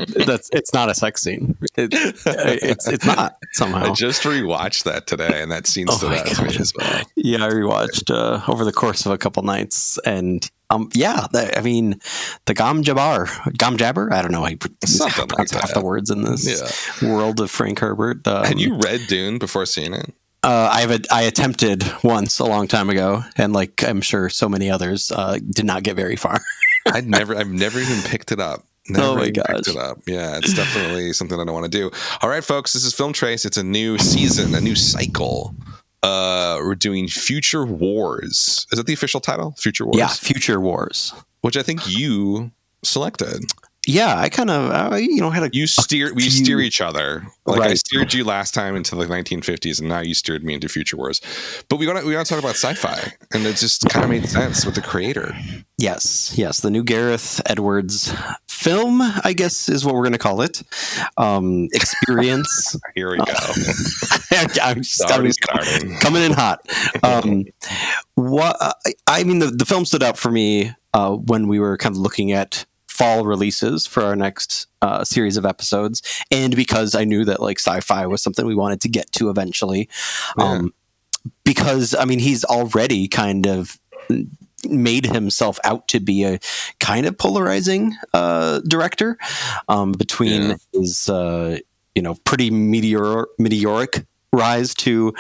it's not a sex scene. It's not somehow. I just rewatched that today, and that scene stood out to me as well. Yeah, I rewatched over the course of a couple nights, and the Gom Jabber. I don't know how you pronounce half the words in this world of Frank Herbert. Had you read Dune before seeing it? I attempted once a long time ago, and like I'm sure so many others, did not get very far. I've never even picked it up. Oh my gosh. Picked it up. Yeah, it's definitely something I don't want to do. All right, folks, this is Film Trace. It's a new season, a new cycle. We're doing Future Wars. Is that the official title? Future Wars? Yeah, Future Wars. Which I think you selected. Yeah, I kind of, had a... We steer each other. Like, right. I steered you last time into the 1950s, and now you steered me into Future Wars. But we want to talk about sci-fi, and it just kind of made sense with the creator. Yes. The new Gareth Edwards film, I guess, is what we're going to call it. Experience. Here we go. I'm starting. Coming in hot. The film stood out for me when we were kind of looking at fall releases for our next series of episodes, and because I knew that like sci-fi was something we wanted to get to eventually. Because he's already kind of made himself out to be a kind of polarizing director between his pretty meteoric rise to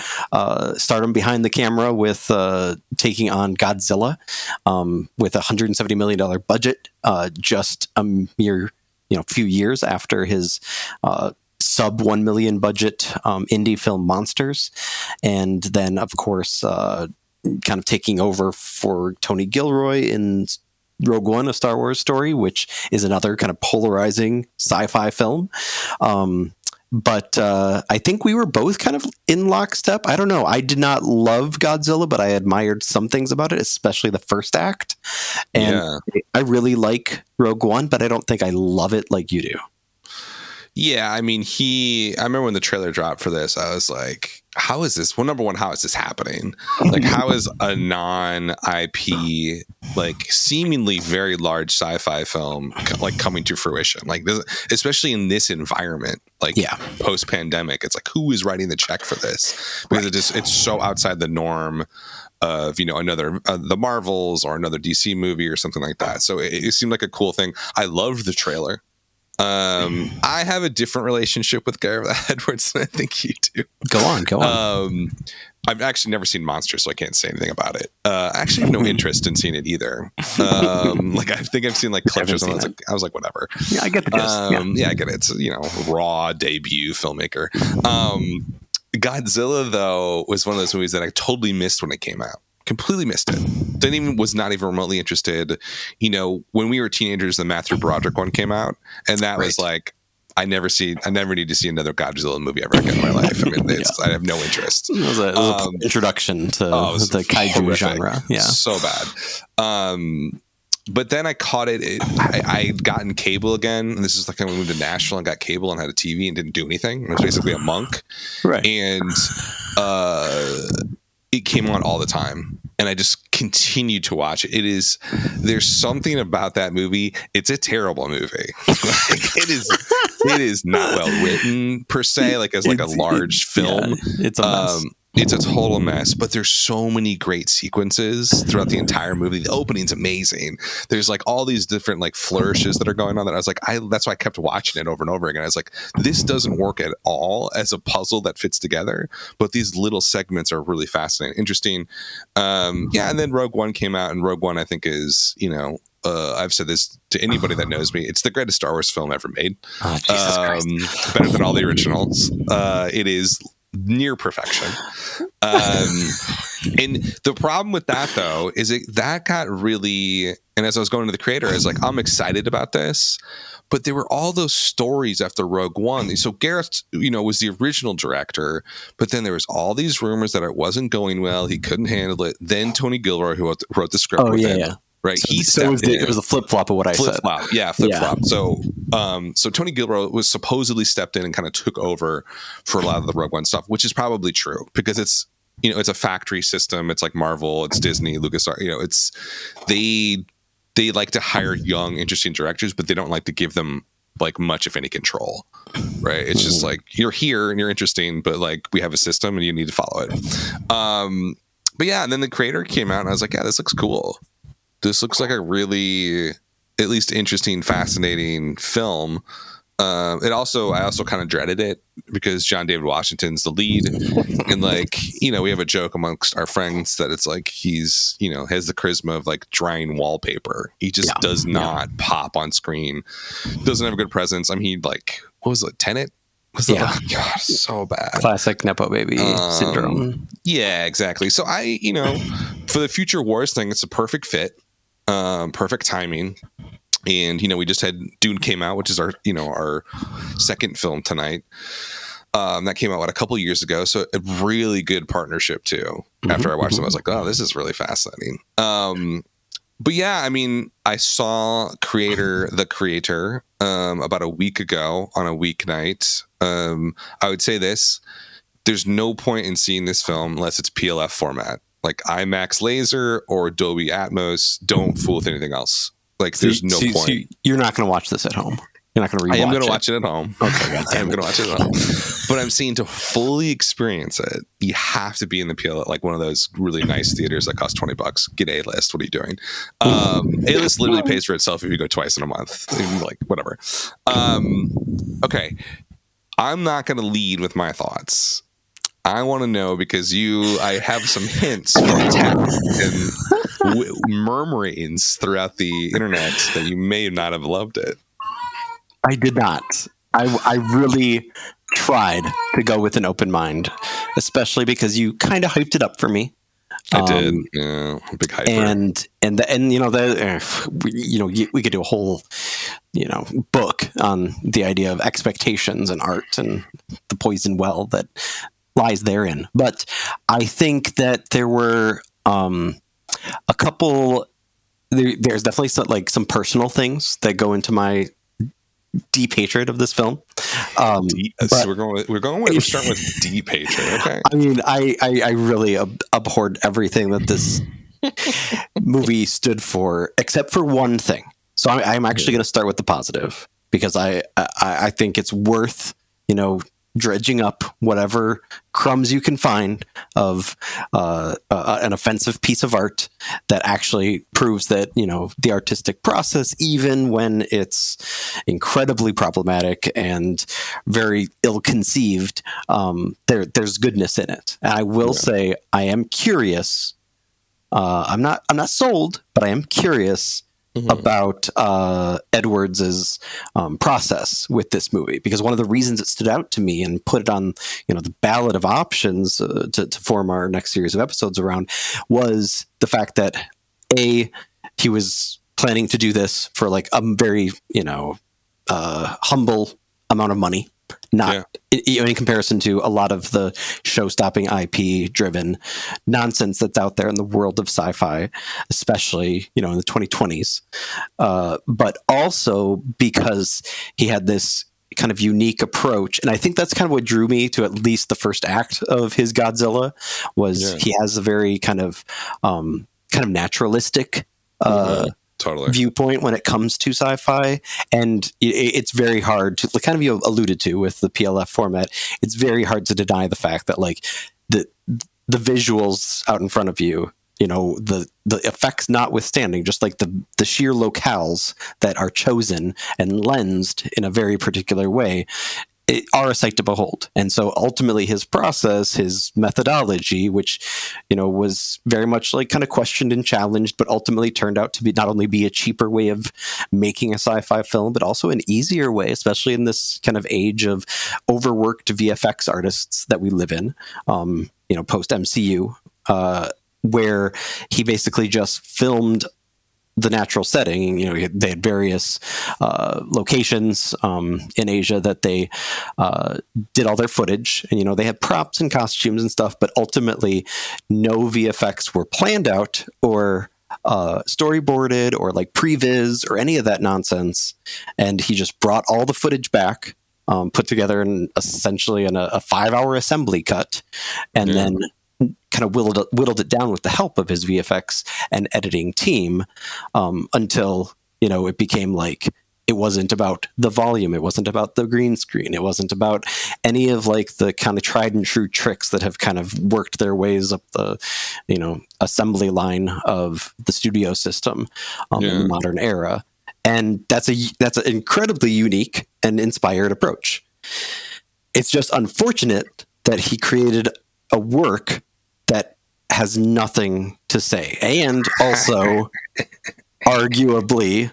stardom behind the camera with taking on Godzilla with a $170 million budget just a mere few years after his sub $1 million budget indie film Monsters, and then of course kind of taking over for Tony Gilroy in Rogue One, A Star Wars Story, which is another kind of polarizing sci-fi film. But I think we were both kind of in lockstep. I don't know. I did not love Godzilla, but I admired some things about it, especially the first act. And I really like Rogue One, but I don't think I love it like you do. Yeah, I remember when the trailer dropped for this, I was like, how is this? Well, number one, how is this happening? Like, how is a non-IP, like seemingly very large sci-fi film like coming to fruition? Like, especially in this environment, like post-pandemic, it's like, who is writing the check for this? Because it's so outside the norm of another the Marvels or another DC movie or something like that. So it seemed like a cool thing. I loved the trailer. I have a different relationship with Gareth Edwards than I think you do. Go on. I've actually never seen Monsters, so I can't say anything about it. I actually have no interest in seeing it either. Like, I think I've seen like clips or something. I was like, whatever. Yeah, I get the gist. Yeah, I get it. It's raw debut filmmaker. Godzilla, though, was one of those movies that I totally missed when it came out. Completely missed it. Was not even remotely interested. When we were teenagers, the Matthew Broderick one came out, and that was like, I never need to see another Godzilla movie ever again in my life. I have no interest. It was an introduction to the kaiju genre. Yeah, so bad. But then I caught it. I'd gotten cable again, and this is like when we moved to Nashville and got cable and had a TV and didn't do anything. I was basically a monk, right? And it came on all the time, and I just continued to watch it. There's something about that movie. It's a terrible movie. It is not well written per se, like as like a large film. It's a mess. It's a total mess, but there's so many great sequences throughout the entire movie. The opening's amazing. There's like all these different like flourishes that are going on that I was like, that's why I kept watching it over and over again. I was like, this doesn't work at all as a puzzle that fits together, but these little segments are really fascinating, interesting. And then Rogue One came out, and Rogue One I think is, I've said this to anybody that knows me, it's the greatest Star Wars film ever made. Oh, Jesus Christ. Better than all the originals. It is near perfection. And the problem with that, though, is that got really, and as I was going to the creator, I was like, I'm excited about this, but there were all those stories after Rogue One. So Gareth, was the original director, but then there was all these rumors that it wasn't going well. He couldn't handle it. Then Tony Gilroy, who wrote the script with him, right? It was a flip-flop of what I said. Flip-flop. Yeah, flip-flop. So Tony Gilroy was supposedly stepped in and kind of took over for a lot of the Rogue One stuff, which is probably true because it's a factory system. It's like Marvel, it's Disney, LucasArts. They like to hire young, interesting directors, but they don't like to give them like much, if any, control. Right? It's just like you're here and you're interesting, but like we have a system and you need to follow it. But yeah, and then the creator came out and I was like, yeah, this looks cool. This looks like a really, at least interesting, fascinating film. I also kind of dreaded it because John David Washington's the lead, and like, you know, we have a joke amongst our friends that it's like he's, you know, has the charisma of like drying wallpaper. He just does not pop on screen. Doesn't have a good presence. I mean, like, what was it, Tenet? Oh God, so bad. Classic Nepo baby syndrome. Yeah, exactly. So I, you know, for the Future Wars thing, it's a perfect fit, perfect timing. And, you know, we just had Dune came out, which is our, you know, our second film tonight. That came out a couple of years ago. So a really good partnership too. After I watched them, I was like, oh, this is really fascinating. But yeah, I mean, I saw The Creator about a week ago on a weeknight. I would say this: there's no point in seeing this film unless it's PLF format, like IMAX laser or Dolby Atmos. Don't fool with anything else. Like, there's no point. So you're not going to watch this at home. You're not going to rewatch it. I am going to watch it at home. Okay, I am going to watch it at home. But I'm saying to fully experience it, you have to be in the PLF, like one of those really nice theaters that cost $20. Get A-list. What are you doing? A-list literally pays for itself if you go twice in a month. Like, whatever. Okay. I'm not going to lead with my thoughts. I want to know because I have some hints from text and murmurings throughout the internet that you may not have loved it. I did not. I really tried to go with an open mind, especially because you kind of hyped it up for me. I did. Yeah, big hyper. And you know, we could do a whole, you know, book on the idea of expectations and art and the poison well that lies therein. But I think that there were a couple. There's definitely some personal things that go into my deep hatred of this film. So we're starting with deep hatred. Okay. I mean, I really abhorred everything that this movie stood for, except for one thing. So I'm actually going to start with the positive because I think it's worth, you know, dredging up whatever crumbs you can find of an offensive piece of art that actually proves that, you know, the artistic process, even when it's incredibly problematic and very ill-conceived, there's goodness in it. And I will say I am curious. I'm not sold, but I am curious about Edwards's process with this movie, because one of the reasons it stood out to me and put it on, you know, the ballot of options to form our next series of episodes around was the fact that he was planning to do this for like a very, you know, humble amount of money. Not in comparison to a lot of the show-stopping IP-driven nonsense that's out there in the world of sci-fi, especially, you know, in the 2020s. But also because he had this kind of unique approach, and I think that's kind of what drew me to at least the first act of his Godzilla. Was he has a very kind of naturalistic viewpoint when it comes to sci-fi, and it's very hard to, like, kind of you alluded to with the PLF format, it's very hard to deny the fact that, like, the visuals out in front of you, you know, the effects notwithstanding, just like the sheer locales that are chosen and lensed in a very particular way, are a sight to behold. And so ultimately his process, his methodology, which, you know, was very much like kind of questioned and challenged, but ultimately turned out to be not only be a cheaper way of making a sci-fi film, but also an easier way, especially in this kind of age of overworked VFX artists that we live in, you know, post MCU, where he basically just filmed the natural setting. You know, they had various locations in Asia that they did all their footage, and, you know, they had props and costumes and stuff, but ultimately no VFX were planned out or storyboarded or like previs or any of that nonsense. And he just brought all the footage back, put together in essentially in a 5-hour assembly cut, and then kind of whittled it down with the help of his VFX and editing team, until, you know, it became like It wasn't about the volume. It wasn't about the green screen. It wasn't about any of like the kind of tried and true tricks that have kind of worked their ways up the, assembly line of the studio system in the modern era. And that's an incredibly unique and inspired approach. It's just unfortunate that he created a work that has nothing to say, and also arguably,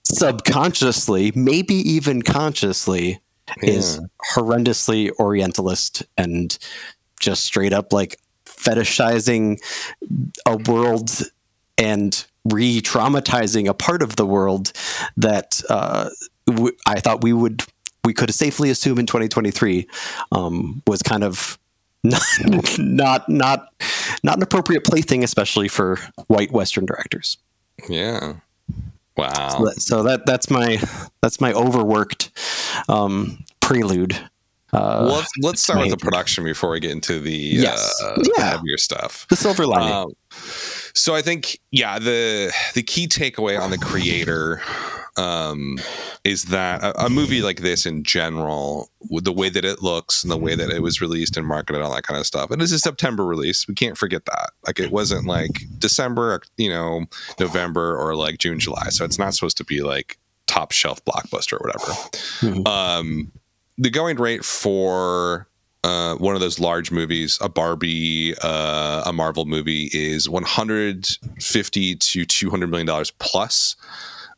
subconsciously, maybe even consciously, is horrendously Orientalist and just straight up like fetishizing a world and re-traumatizing a part of the world that I thought we could safely assume in 2023 was kind of not an appropriate plaything, especially for white Western directors. Yeah. Wow. So that's my overworked prelude. Let's start with the production before we get into the heavier stuff. The silver lining. So I think, the key takeaway on the Creator is that a movie like this in general, with the way that it looks and the way that it was released and marketed, all that kind of stuff. And it's a September release. We can't forget that. Like, it wasn't like December, November, or like June, July. So it's not supposed to be like top shelf Blockbuster or whatever. Mm-hmm. The going rate for one of those large movies, a Barbie, a Marvel movie, is $150 to $200 million plus.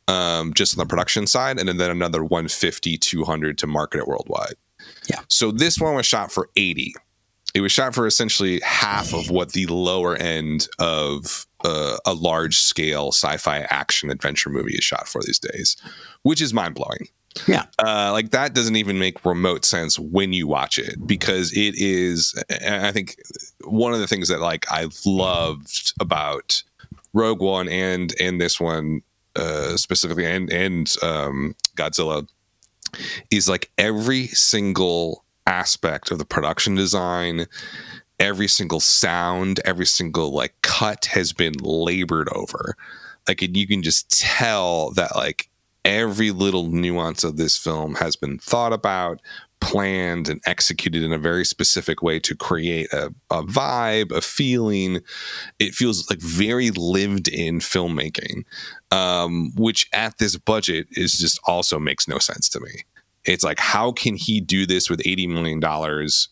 Just on the production side, and then another 150, 200 to market it worldwide. Yeah. So this one was shot for 80. It was shot for essentially half of what the lower end of a large scale sci-fi action adventure movie is shot for these days, which is mind blowing. Yeah. Like, that doesn't even make remote sense when you watch it, because it is, I think one of the things that like I loved about Rogue One and this one, specifically and Godzilla, is like every single aspect of the production design, every single sound, every single like cut has been labored over. Like, you can just tell that like every little nuance of this film has been thought about, planned, and executed in a very specific way to create a vibe, a feeling. It feels like very lived in filmmaking, which at this budget is just also makes no sense to me. It's like, how can he do this with $80 million?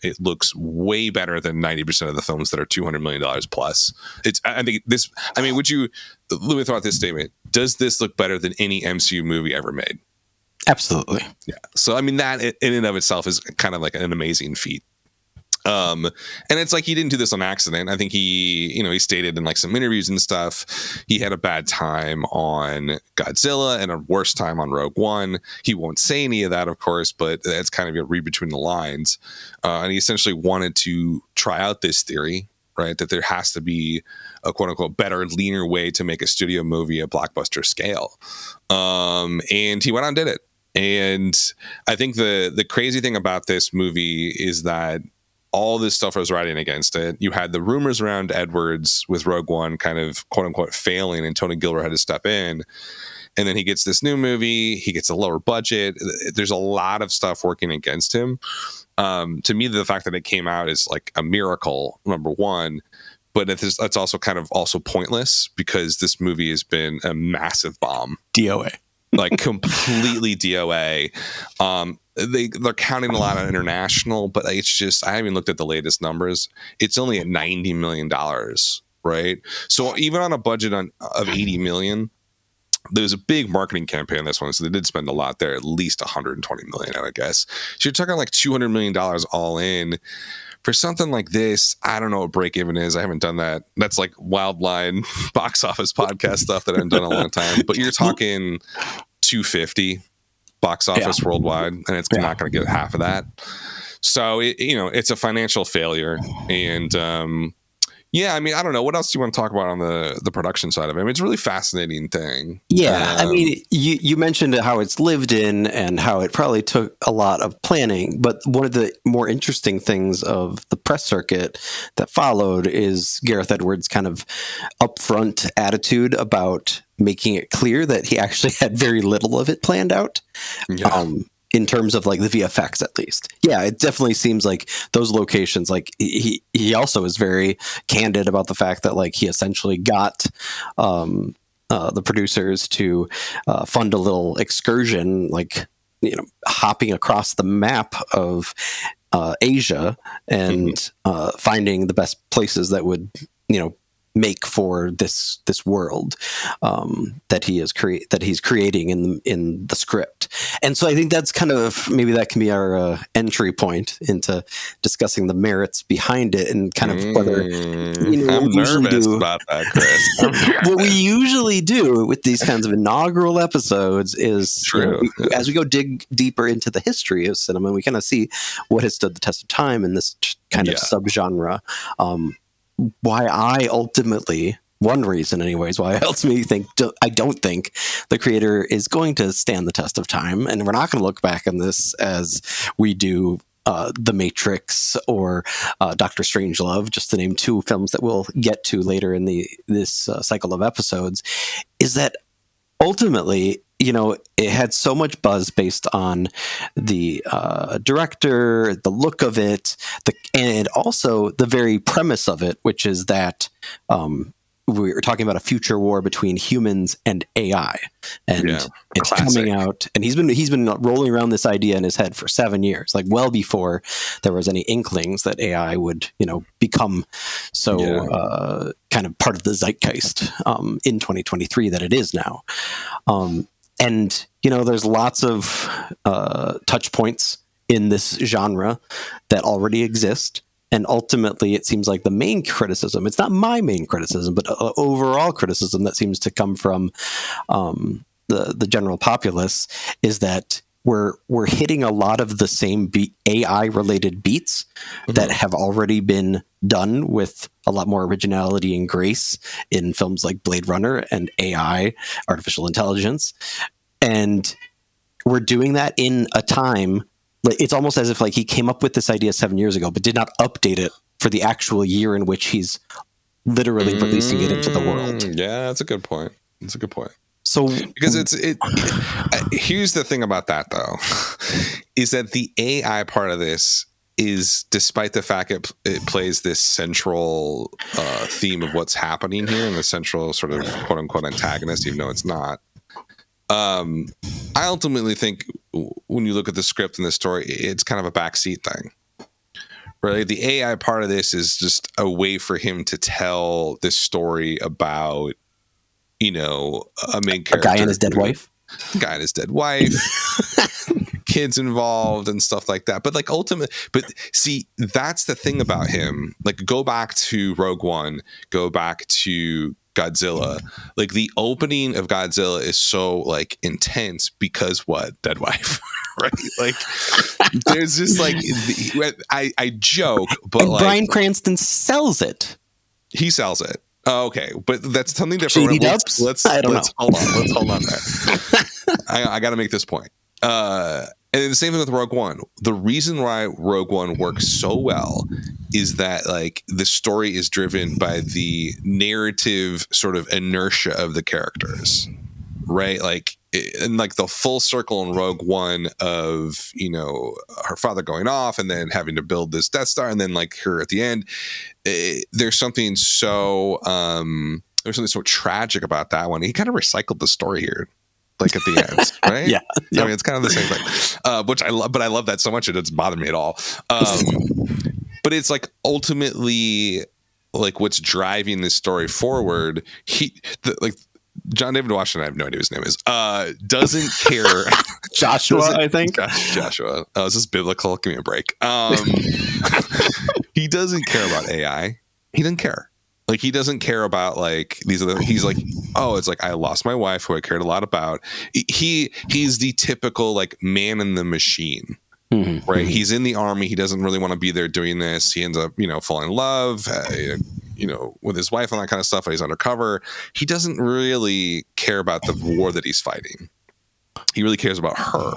It looks way better than 90% of the films that are $200 million plus. Let me throw out this statement. Does this look better than any MCU movie ever made? Absolutely. Yeah. So, I mean, that in and of itself is kind of like an amazing feat. And it's like, he didn't do this on accident. I think he stated in like some interviews and stuff, he had a bad time on Godzilla and a worse time on Rogue One. He won't say any of that, of course, but that's kind of a read between the lines. And he essentially wanted to try out this theory, right, that there has to be a quote unquote better, leaner way to make a studio movie at Blockbuster scale. And he went out and did it. And I think the crazy thing about this movie is that all this stuff was riding against it. You had the rumors around Edwards with Rogue One kind of quote unquote failing, and Tony Gilroy had to step in. And then he gets this new movie. He gets a lower budget. There's a lot of stuff working against him. To me, the fact that it came out is like a miracle, number one. But it's also kind of also pointless, because this movie has been a massive bomb. DOA. Like, completely DOA. They're counting a lot on international, but it's just, I haven't looked at the latest numbers. It's only at $90 million, right? So even on a budget of $80 million, there's a big marketing campaign on this one, so they did spend a lot there, at least $120 million, I would guess. So you're talking like $200 million all in. For something like this, I don't know what break even is. I haven't done that. That's like Wildline box office podcast stuff that I haven't done in a long time. But you're talking 250 box office worldwide, and it's not going to get half of that. So it's a financial failure, and Yeah, I mean, I don't know. What else do you want to talk about on the production side of it? I mean, it's a really fascinating thing. Yeah, I mean, you mentioned how it's lived in and how it probably took a lot of planning, but one of the more interesting things of the press circuit that followed is Gareth Edwards' kind of upfront attitude about making it clear that he actually had very little of it planned out. Yeah. In terms of like the VFX, at least. Yeah, it definitely seems like those locations, like he also is very candid about the fact that like he essentially got the producers to fund a little excursion, like, you know, hopping across the map of Asia and finding the best places that would, you know, make for this world that he's creating in the script. And so I think that's kind of, maybe that can be our entry point into discussing the merits behind it and kind of whether, you know, I'm nervous about that, Chris. what we usually do with these kinds of inaugural episodes is, you know, as we go dig deeper into the history of cinema, we kind of see what has stood the test of time in this kind of subgenre. Why I ultimately, one reason anyways, why I ultimately think I don't think the Creator is going to stand the test of time, and we're not going to look back on this as we do The Matrix or Doctor Strangelove, just to name two films that we'll get to later in this cycle of episodes, is that ultimately, you know, it had so much buzz based on the director, the look of it, and also the very premise of it, which is that we're talking about a future war between humans and AI, and it's coming out. And he's been rolling around this idea in his head for 7 years, like well before there was any inklings that AI would, you know, become so kind of part of the zeitgeist in 2023 that it is now. And, you know, there's lots of touch points in this genre that already exist. And ultimately, it seems like the main criticism, it's not my main criticism, but overall criticism that seems to come from the general populace is that we're hitting a lot of the same AI-related beats that have already been done with a lot more originality and grace in films like Blade Runner and AI, artificial intelligence. And we're doing that in a time, it's almost as if like he came up with this idea 7 years ago, but did not update it for the actual year in which he's literally releasing it into the world. Yeah, that's a good point. That's a good point. So because here's the thing about that though, is that the AI part of this is, despite the fact it plays this central theme of what's happening here and the central sort of quote unquote antagonist, even though it's not. I ultimately think when you look at the script and the story, it's kind of a backseat thing. Right? The AI part of this is just a way for him to tell this story about, you know, a main character. A guy and his dead wife. Guy and his dead wife. Kids involved and stuff like that. But like but see, that's the thing about him. Like, go back to Rogue One, go back to Godzilla. Like, the opening of Godzilla is so like intense because what? Dead wife. Right? Like, there's just like, I joke, but and like Bryan Cranston sells it. He sells it. Oh, okay, but that's something different. Shady Dubs? Let's hold on. Let's hold on there. I got to make this point. And the same thing with Rogue One. The reason why Rogue One works so well is that like the story is driven by the narrative sort of inertia of the characters, right? Like, and like the full circle in Rogue One of, you know, her father going off and then having to build this Death Star and then like her at the end. There's something so tragic about that one. He kind of recycled the story here. Like at the end, right? Yeah. I mean, it's kind of the same thing, which I love, but I love that so much it doesn't bother me at all. But it's like ultimately like what's driving this story forward. Like John David Washington, I have no idea what his name is, doesn't care. Joshua, I think. Joshua. Oh, is this biblical? Give me a break. He doesn't care about AI. He doesn't care. Like, he doesn't care about like these other. He's like, oh, it's like I lost my wife, who I cared a lot about. He's the typical like man in the machine, right? He's in the army. He doesn't really want to be there doing this. He ends up, you know, falling in love, with his wife and that kind of stuff, and he's undercover. He doesn't really care about the war that he's fighting. He really cares about her.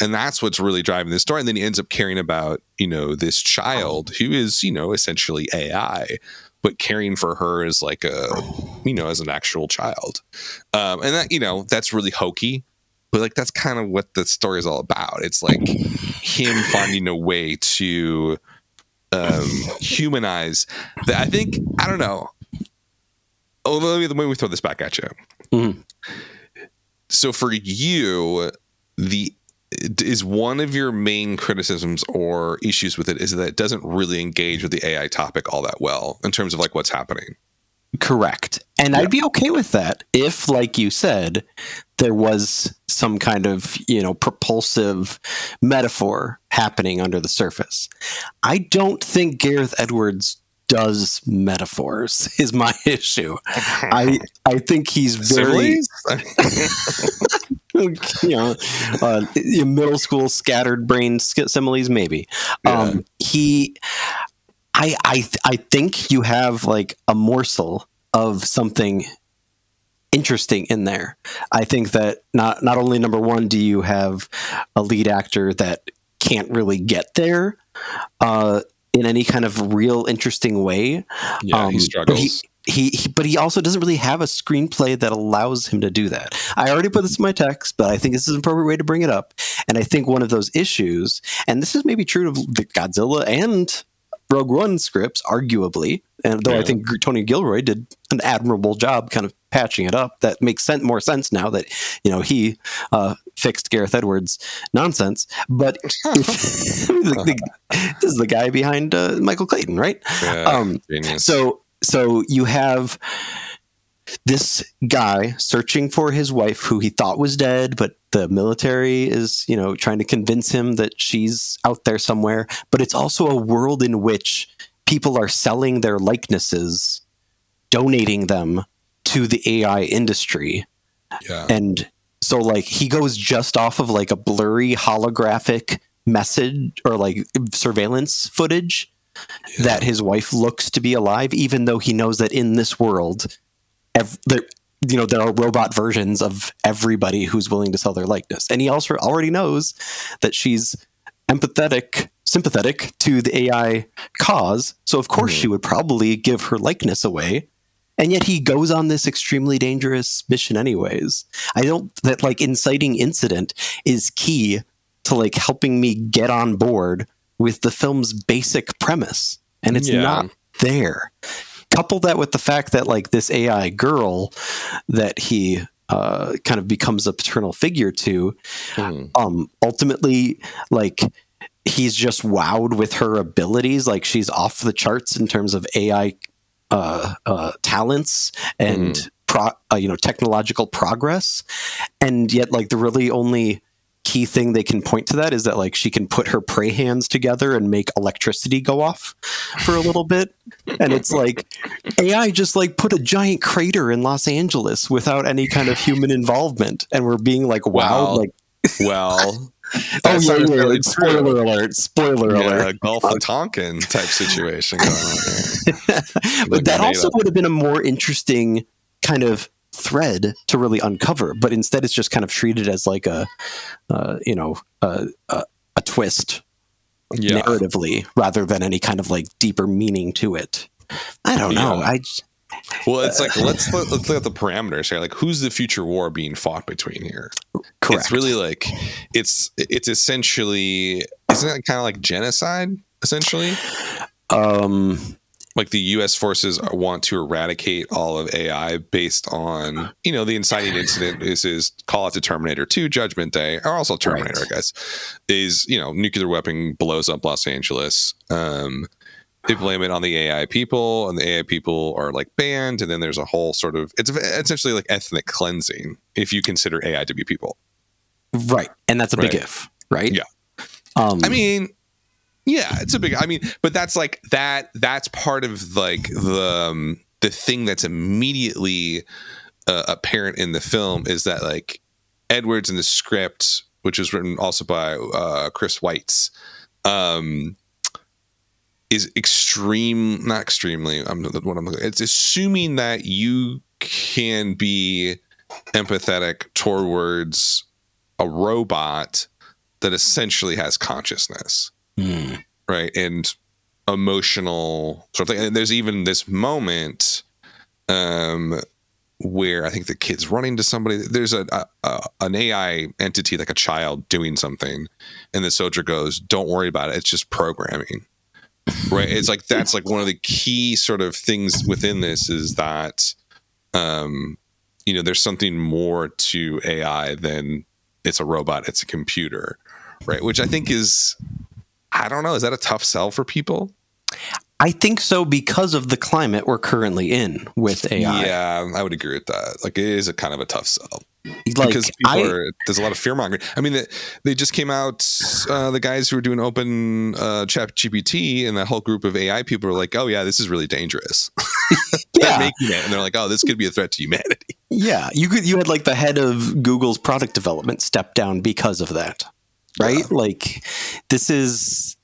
And that's what's really driving this story. And then he ends up caring about, this child who is, essentially AI, but caring for her as like as an actual child. And that, that's really hokey, but like, that's kind of what the story is all about. It's like him finding a way to humanize that. I don't know. Oh, let me throw this back at you. Mm-hmm. So for you, is one of your main criticisms or issues with it is that it doesn't really engage with the AI topic all that well in terms of like what's happening. Correct. And I'd be okay with that if, like you said, there was some kind of, propulsive metaphor happening under the surface. I don't think Gareth Edwards does metaphors is my issue. I think he's very middle school scattered brain similes, maybe. I think you have like a morsel of something interesting in there. I think that not only, number one, do you have a lead actor that can't really get there in any kind of real interesting way. He struggles. But he also doesn't really have a screenplay that allows him to do that. I already put this in my text, but I think this is an appropriate way to bring it up. And I think one of those issues, and this is maybe true of the Godzilla and Rogue One scripts, arguably, and though I think Tony Gilroy did an admirable job kind of patching it up, that makes more sense now that he fixed Gareth Edwards' nonsense. But this is the guy behind Michael Clayton, right? So you have this guy searching for his wife who he thought was dead, but the military is, trying to convince him that she's out there somewhere. But it's also a world in which people are selling their likenesses, donating them to the AI industry. Yeah. And so like he goes just off of like a blurry holographic message or like surveillance footage that his wife looks to be alive, even though he knows that in this world, there are robot versions of everybody who's willing to sell their likeness. And he also already knows that she's sympathetic to the AI cause. So of course she would probably give her likeness away. And yet he goes on this extremely dangerous mission anyways. That like inciting incident is key to like helping me get on board with the film's basic premise. And it's not there. Couple that with the fact that like this AI girl that he kind of becomes a paternal figure to, ultimately like he's just wowed with her abilities. Like she's off the charts in terms of AI talents and technological progress. And yet like the really only key thing they can point to that is that like she can put her prey hands together and make electricity go off for a little bit. And it's like AI just like put a giant crater in Los Angeles without any kind of human involvement. And we're being like, wow, spoiler alert. Gulf of Tonkin type situation going on there. But that also would have been a more interesting kind of thread to really uncover, but instead it's just kind of treated as like a twist narratively rather than any kind of like deeper meaning to it. I don't know. It's like let's look at the parameters here. Like, who's the future war being fought between here? Correct. It's really like it's essentially, isn't it kind of like genocide essentially? Like the U.S. forces want to eradicate all of AI based on, the inciting incident is call it the Terminator 2 Judgment Day, or also Terminator, right. I guess, is, nuclear weapon blows up Los Angeles. They blame it on the AI people, and the AI people are like banned. And then there's a whole sort of, it's essentially like ethnic cleansing if you consider AI to be people. Right. And that's a big if, right? Yeah. It's a big, but that's like that's part of like the thing that's immediately apparent in the film is that like Edwards in the script, which is written also by Chris Weitz, is not extremely, it's assuming that you can be empathetic towards a robot that essentially has consciousness, right? And emotional sort of thing. And there's even this moment where I think the kid's running to somebody. There's an AI entity, like a child, doing something, and the soldier goes, "Don't worry about it. It's just programming." Right? It's like that's like one of the key sort of things within this is that, there's something more to AI than it's a robot, it's a computer, right? Which I think is, I don't know, is that a tough sell for people? I think so, because of the climate we're currently in with AI. Yeah, I would agree with that. Like, it is a kind of a tough sell. Like, because there's a lot of fear mongering. I mean, they just came out, the guys who were doing open chat GPT, and that whole group of AI people were like, oh yeah, this is really dangerous. They're making it, and they're like, oh, this could be a threat to humanity. Yeah, you had like the head of Google's product development step down because of that, right? Yeah. Like, this isn't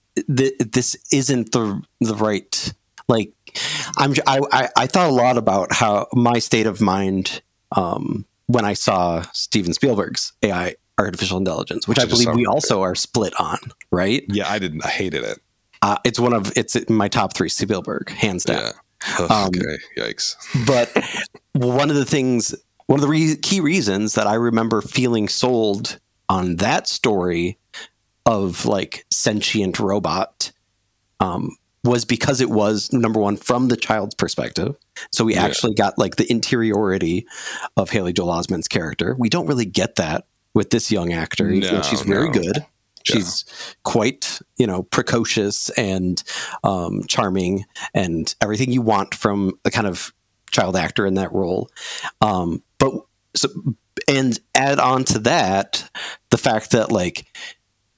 the right, like, I thought a lot about how my state of mind when I saw Steven Spielberg's AI, artificial intelligence, which I believe we also are split on, right? Yeah, I hated it. It's in my top 3 Spielberg, hands down. Yeah. Okay, yikes. But one of the key reasons that I remember feeling sold on that story of like sentient robot was because it was, number one, from the child's perspective. So we actually got like the interiority of Haley Joel Osment's character. We don't really get that with this young actor. She's very good. She's quite, precocious and charming and everything you want from a kind of child actor in that role. And add on to that the fact that like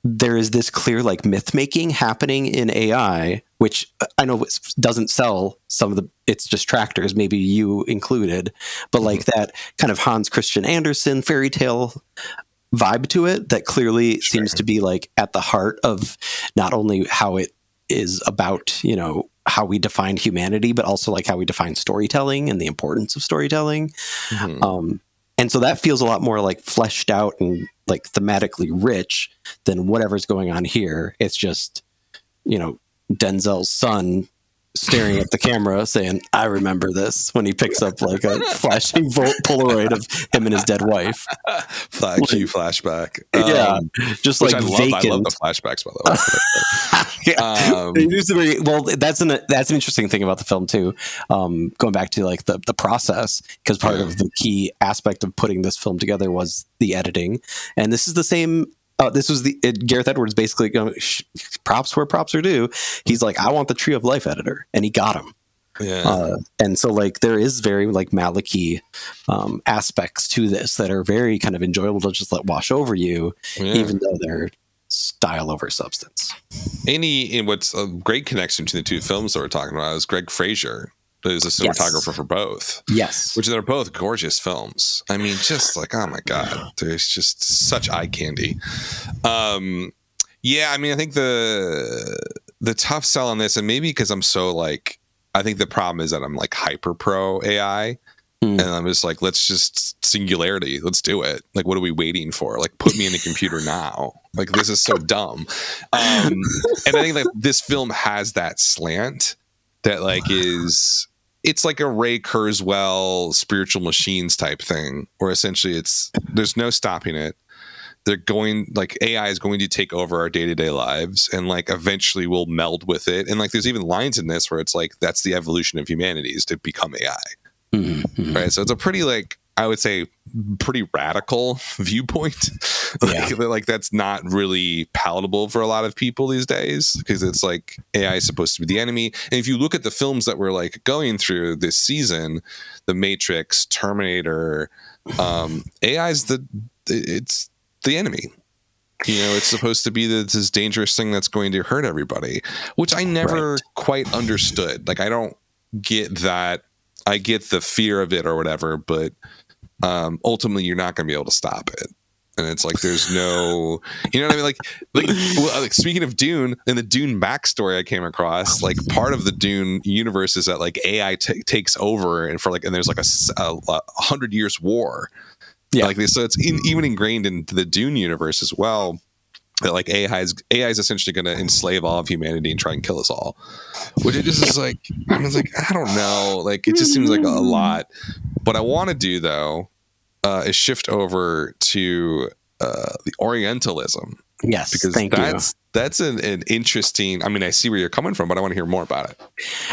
there is this clear like myth making happening in AI, which I know doesn't sell some of its detractors, maybe you included, but like that kind of Hans Christian Andersen fairy tale vibe to it that clearly seems to be like at the heart of not only how it is about, how we define humanity, but also like how we define storytelling and the importance of storytelling. And so that feels a lot more like fleshed out and like thematically rich than whatever's going on here. It's just, Denzel's son staring at the camera saying, I remember this, when he picks up like a flashing Polaroid of him and his dead wife. Flashback. Just like vacant. I love the flashbacks, by the way. Well, that's an interesting thing about the film too. Going back to like the process, because part of the key aspect of putting this film together was the editing. And this is the same. This was Gareth Edwards basically going, props where props are due. He's like, I want the Tree of Life editor, and he got him. Yeah. And so like there is very like Maliki aspects to this that are very kind of enjoyable to just let wash over you, even though they're style over substance. And what's a great connection to the two films that we're talking about is Greg Fraser, who's a cinematographer for both. Yes. Which they're both gorgeous films. I mean, just like, oh my God, there's just such eye candy. I mean, I think the tough sell on this, and maybe because I'm so like, I think the problem is that I'm like hyper pro AI. And I'm just like, let's just singularity. Let's do it. Like, what are we waiting for? Like, put me in the computer now. Like, this is so dumb. And I think like this film has that slant that like it's like a Ray Kurzweil Spiritual Machines type thing, where essentially there's no stopping it. They're going, like, AI is going to take over our day-to-day lives, and like eventually we'll meld with it. And like there's even lines in this where it's like that's the evolution of humanity, is to become AI. Right. So it's a pretty, like, I would say pretty radical viewpoint. Like that's not really palatable for a lot of people these days, because it's like AI is supposed to be the enemy. And if you look at the films that we're like going through this season, The Matrix, Terminator, AI is it's the enemy. It's supposed to be this dangerous thing that's going to hurt everybody, which I never quite understood. Like, I don't get that. I get the fear of it or whatever, but ultimately you're not going to be able to stop it. And it's like there's no, you know what I mean? Like speaking of Dune, in the Dune backstory I came across, like part of the Dune universe is that like AI takes over, and there's like a 100 years war. Yeah. Like so it's even ingrained into the Dune universe as well. That like AI is essentially going to enslave all of humanity and try and kill us all, which it just is like, I was like, I don't know, like it just seems like a lot. What I want to do though is shift over to the Orientalism. Yes, because that's an interesting. I mean, I see where you're coming from, but I want to hear more about it.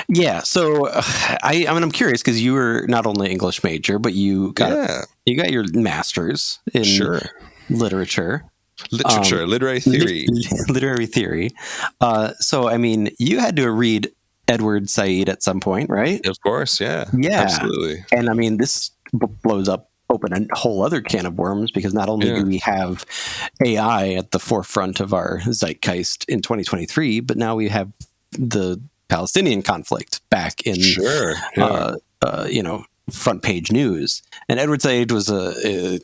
Yeah, so I mean, I'm curious because you were not only English major, but you got your master's in literature. Literary theory. Literary theory. So, I mean, you had to read Edward Said at some point, right? Of course, yeah. Absolutely. And I mean, this blows open a whole other can of worms, because not only do we have AI at the forefront of our zeitgeist in 2023, but now we have the Palestinian conflict back in, front page news. And Edward Said was the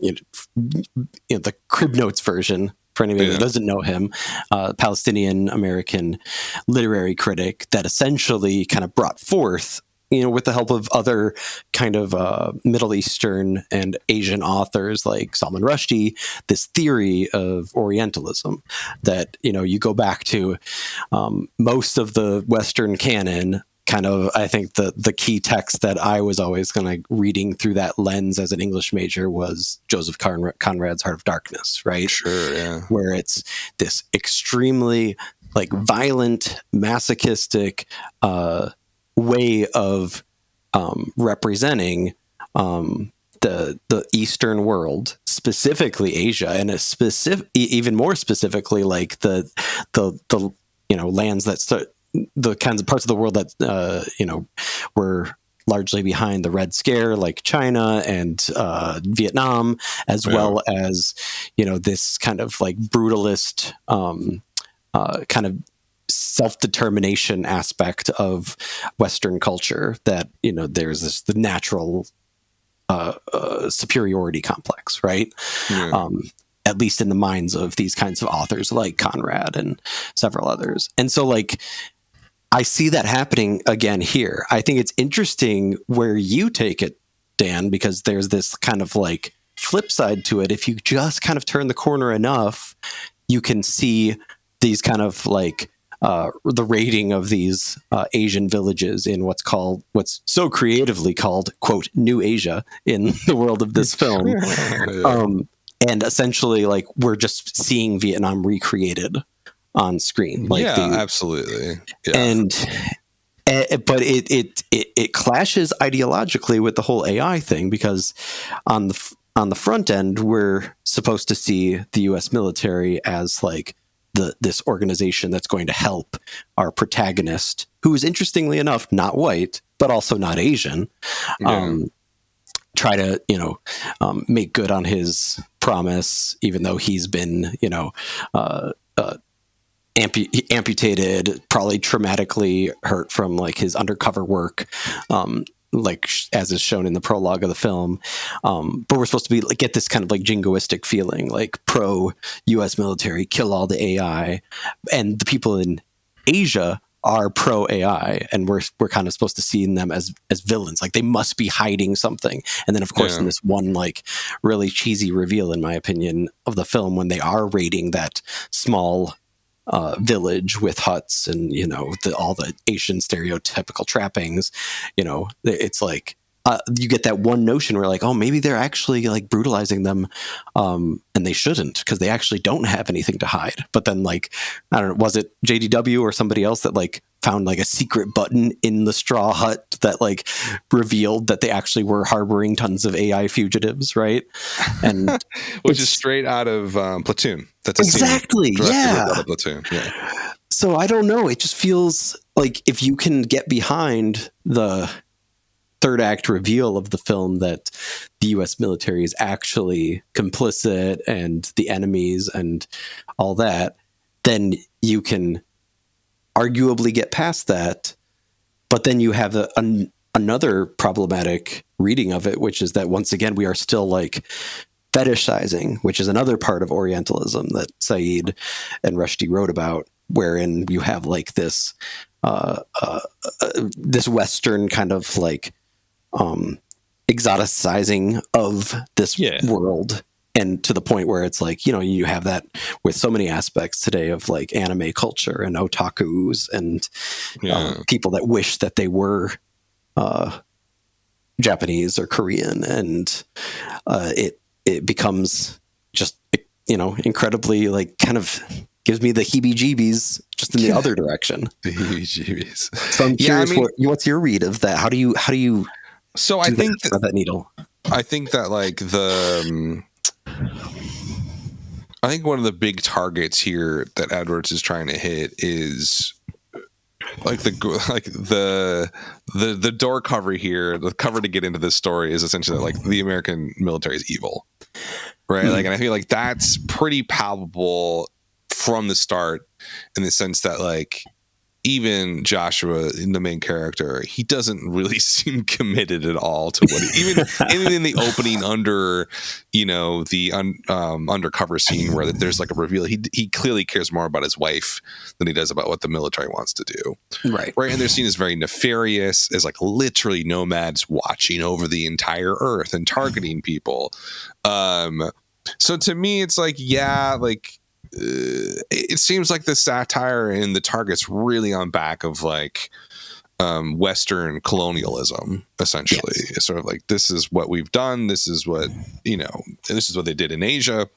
Crib Notes version, for anybody who doesn't know him, Palestinian American literary critic that essentially kind of brought forth, with the help of other kind of Middle Eastern and Asian authors like Salman Rushdie, this theory of Orientalism that, you go back to most of the Western canon. Kind of, I think the key text that I was always kind of reading through that lens as an English major was Joseph Conrad's Heart of Darkness, right? Sure, yeah. Where it's this extremely like violent, masochistic way of representing the Eastern world, specifically Asia, and even more specifically, like the lands that the kinds of parts of the world that were largely behind the Red Scare, like China and Vietnam, as well as this kind of like brutalist kind of self-determination aspect of Western culture, that there's the natural superiority complex, right? At least in the minds of these kinds of authors like Conrad and several others. And so like I see that happening again here. I think it's interesting where you take it, Dan, because there's this kind of like flip side to it. If you just kind of turn the corner enough, you can see these kind of like the raiding of these Asian villages in what's so creatively called, quote, New Asia in the world of this film. And essentially, like, we're just seeing Vietnam recreated on screen. Like, absolutely. Yeah. But it clashes ideologically with the whole AI thing, because on the front end, we're supposed to see the U.S. military as like this organization that's going to help our protagonist, who is interestingly enough not white, but also not Asian, try to make good on his promise, even though he's been amputated, probably traumatically hurt from like his undercover work, like as is shown in the prologue of the film. But we're supposed to be like, get this kind of like jingoistic feeling, like pro U.S. military, kill all the AI, and the people in Asia are pro AI, and we're kind of supposed to see them as villains, like they must be hiding something. And then of course in this one like really cheesy reveal, in my opinion, of the film, when they are raiding that small village with huts and all the Asian stereotypical trappings, it's like you get that one notion where like, oh, maybe they're actually like brutalizing them, and they shouldn't, because they actually don't have anything to hide. But then like, I don't know, was it JDW or somebody else that like found like a secret button in the straw hut that like revealed that they actually were harboring tons of AI fugitives, right? And which is straight out of Platoon. That's exactly out of Platoon. Yeah. So I don't know. It just feels like if you can get behind the third act reveal of the film that the U.S. military is actually complicit and the enemies and all that, then you can arguably get past that. But then you have another problematic reading of it, which is that once again, we are still like fetishizing, which is another part of Orientalism that Said and Rushdie wrote about, wherein you have like this this Western kind of like exoticizing of this world, and to the point where it's like, you know, you have that with so many aspects today of like anime culture and otakus and people that wish that they were Japanese or Korean, and it becomes just, you know, incredibly like kind of gives me the heebie-jeebies just in the other direction. The heebie-jeebies. So I'm curious, what's your read of that? How do you? So I think that needle. I think that like I think one of the big targets here that Edwards is trying to hit is like the door cover here. The cover to get into this story is essentially that, like, the American military is evil, right? Like, and I feel like that's pretty palpable from the start, in the sense that, like, even Joshua, the main character, he doesn't really seem committed at all to what even in the opening under, you know, the undercover scene where there's like a reveal, he clearly cares more about his wife than he does about what the military wants to do. Right. And they're seen as very nefarious, as like literally nomads watching over the entire earth and targeting people. So to me, it's like, it seems like the satire and the target's really on back of like Western colonialism, essentially. Yes. It's sort of like, this is what we've done. This is what, you know, this is what they did in Asia.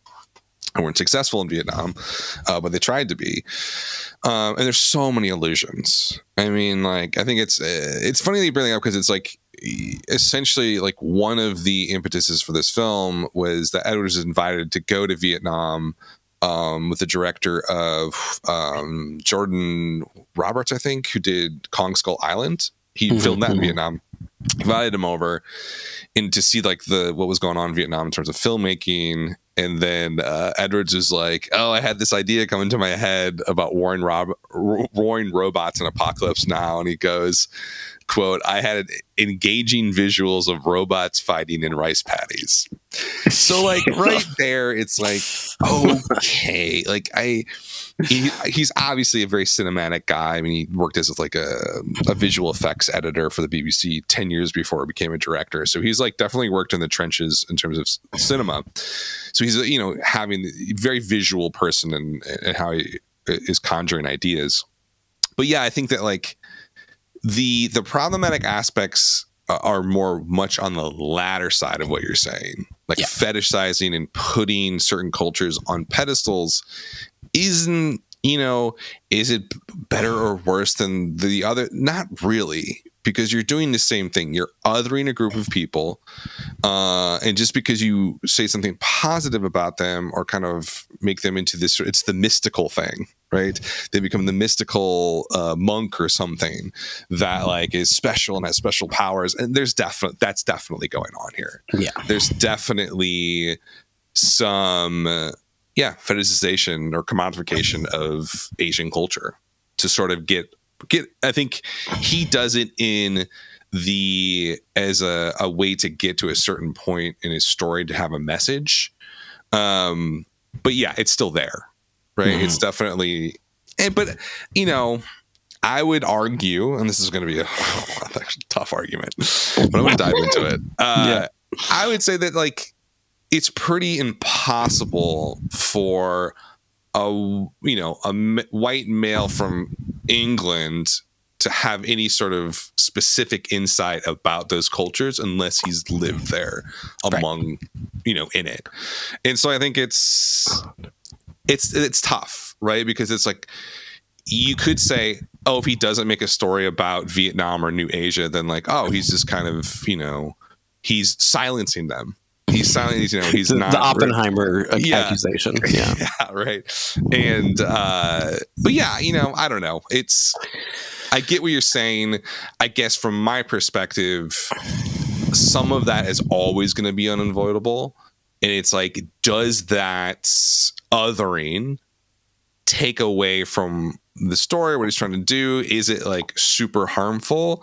And weren't successful in Vietnam, but they tried to be. And there's so many allusions. I mean, like, I think it's funny that you bring it up, because it's like, essentially, like, one of the impetuses for this film was that Edwards was invited to go to Vietnam with the director of Jordan Roberts, I think, who did Kong Skull Island. He filmed that in Vietnam. Invited him over and to see like what was going on in Vietnam in terms of filmmaking. And then Edwards was like, "Oh, I had this idea come into my head about warring robots in Apocalypse Now," and he goes, quote, "I had engaging visuals of robots fighting in rice paddies." So like right there, it's like, okay, like he's obviously a very cinematic guy. I mean, he worked as like a visual effects editor for the BBC 10 years before he became a director. So he's like definitely worked in the trenches in terms of cinema. So he's, you know, having a very visual person and how he is conjuring ideas. But yeah, I think that like the problematic aspects are much on the latter side of what you're saying, like fetishizing and putting certain cultures on pedestals. Isn't, you know, is it better or worse than the other? Not really, because you're doing the same thing. You're othering a group of people, and just because you say something positive about them or kind of make them into this, it's the mystical thing, right? They become the mystical monk or something that like is special and has special powers. And that's definitely going on here. Yeah, there's definitely some fetishization or commodification of Asian culture to sort of get. I think he does it as a way to get to a certain point in his story to have a message. But yeah, it's still there, right? Mm-hmm. It's definitely, but you know, I would argue, and this is going to be a tough argument, but I'm going to dive into it. I would say that like it's pretty impossible for a white male from England to have any sort of specific insight about those cultures unless he's lived there among, in it. And so I think it's tough, right? Because it's like, you could say, oh, if he doesn't make a story about Vietnam or New Asia, then like, oh, he's just kind of, he's silencing them. He's silent. He's not the Oppenheimer accusation. Yeah, right. And but yeah, I don't know. I get what you're saying. I guess from my perspective, some of that is always going to be unavoidable. And it's like, does that othering take away from the story, what he's trying to do? Is it like super harmful?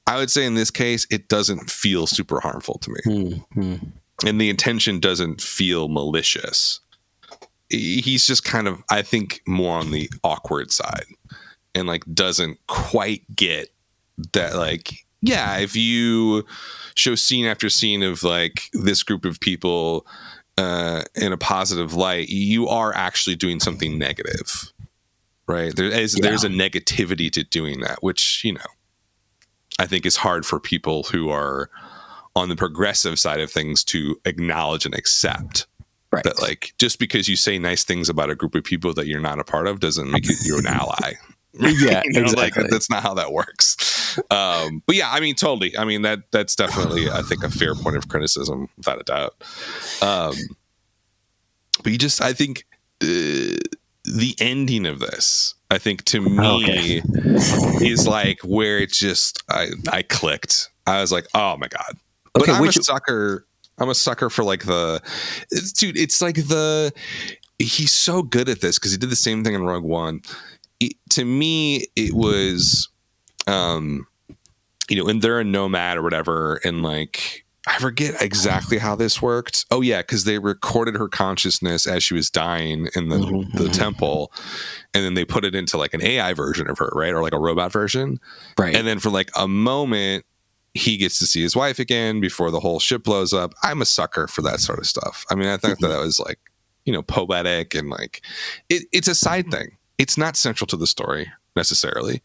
I would say in this case, it doesn't feel super harmful to me. Mm-hmm. and the intention doesn't feel malicious. He's just kind of, I think, more on the awkward side, and like doesn't quite get that. Like, yeah, if you show scene after scene of like this group of people in a positive light, you are actually doing something negative, right? There's a negativity to doing that, which, you know, I think is hard for people who are on the progressive side of things to acknowledge and accept. Right. That like, just because you say nice things about a group of people that you're not a part of doesn't make you an ally. Yeah, you know, exactly. Like, that's not how that works. But yeah, I mean, totally. I mean, that's definitely, I think, a fair point of criticism, without a doubt. But I think the ending of this, I think, to me, is like where it just, I clicked. I was like, oh my God. But I'm a sucker. I'm a sucker for like it's like he's so good at this because he did the same thing in Rogue One. To me, it was, and they're a nomad or whatever. And like, I forget exactly how this worked. Oh yeah. Cause they recorded her consciousness as she was dying in the temple. And then they put it into like an AI version of her, right? Or like a robot version. Right. And then for like a moment, he gets to see his wife again before the whole ship blows up. I'm a sucker for that sort of stuff. I mean, I think that was like, poetic and like, it's a side thing. It's not central to the story necessarily.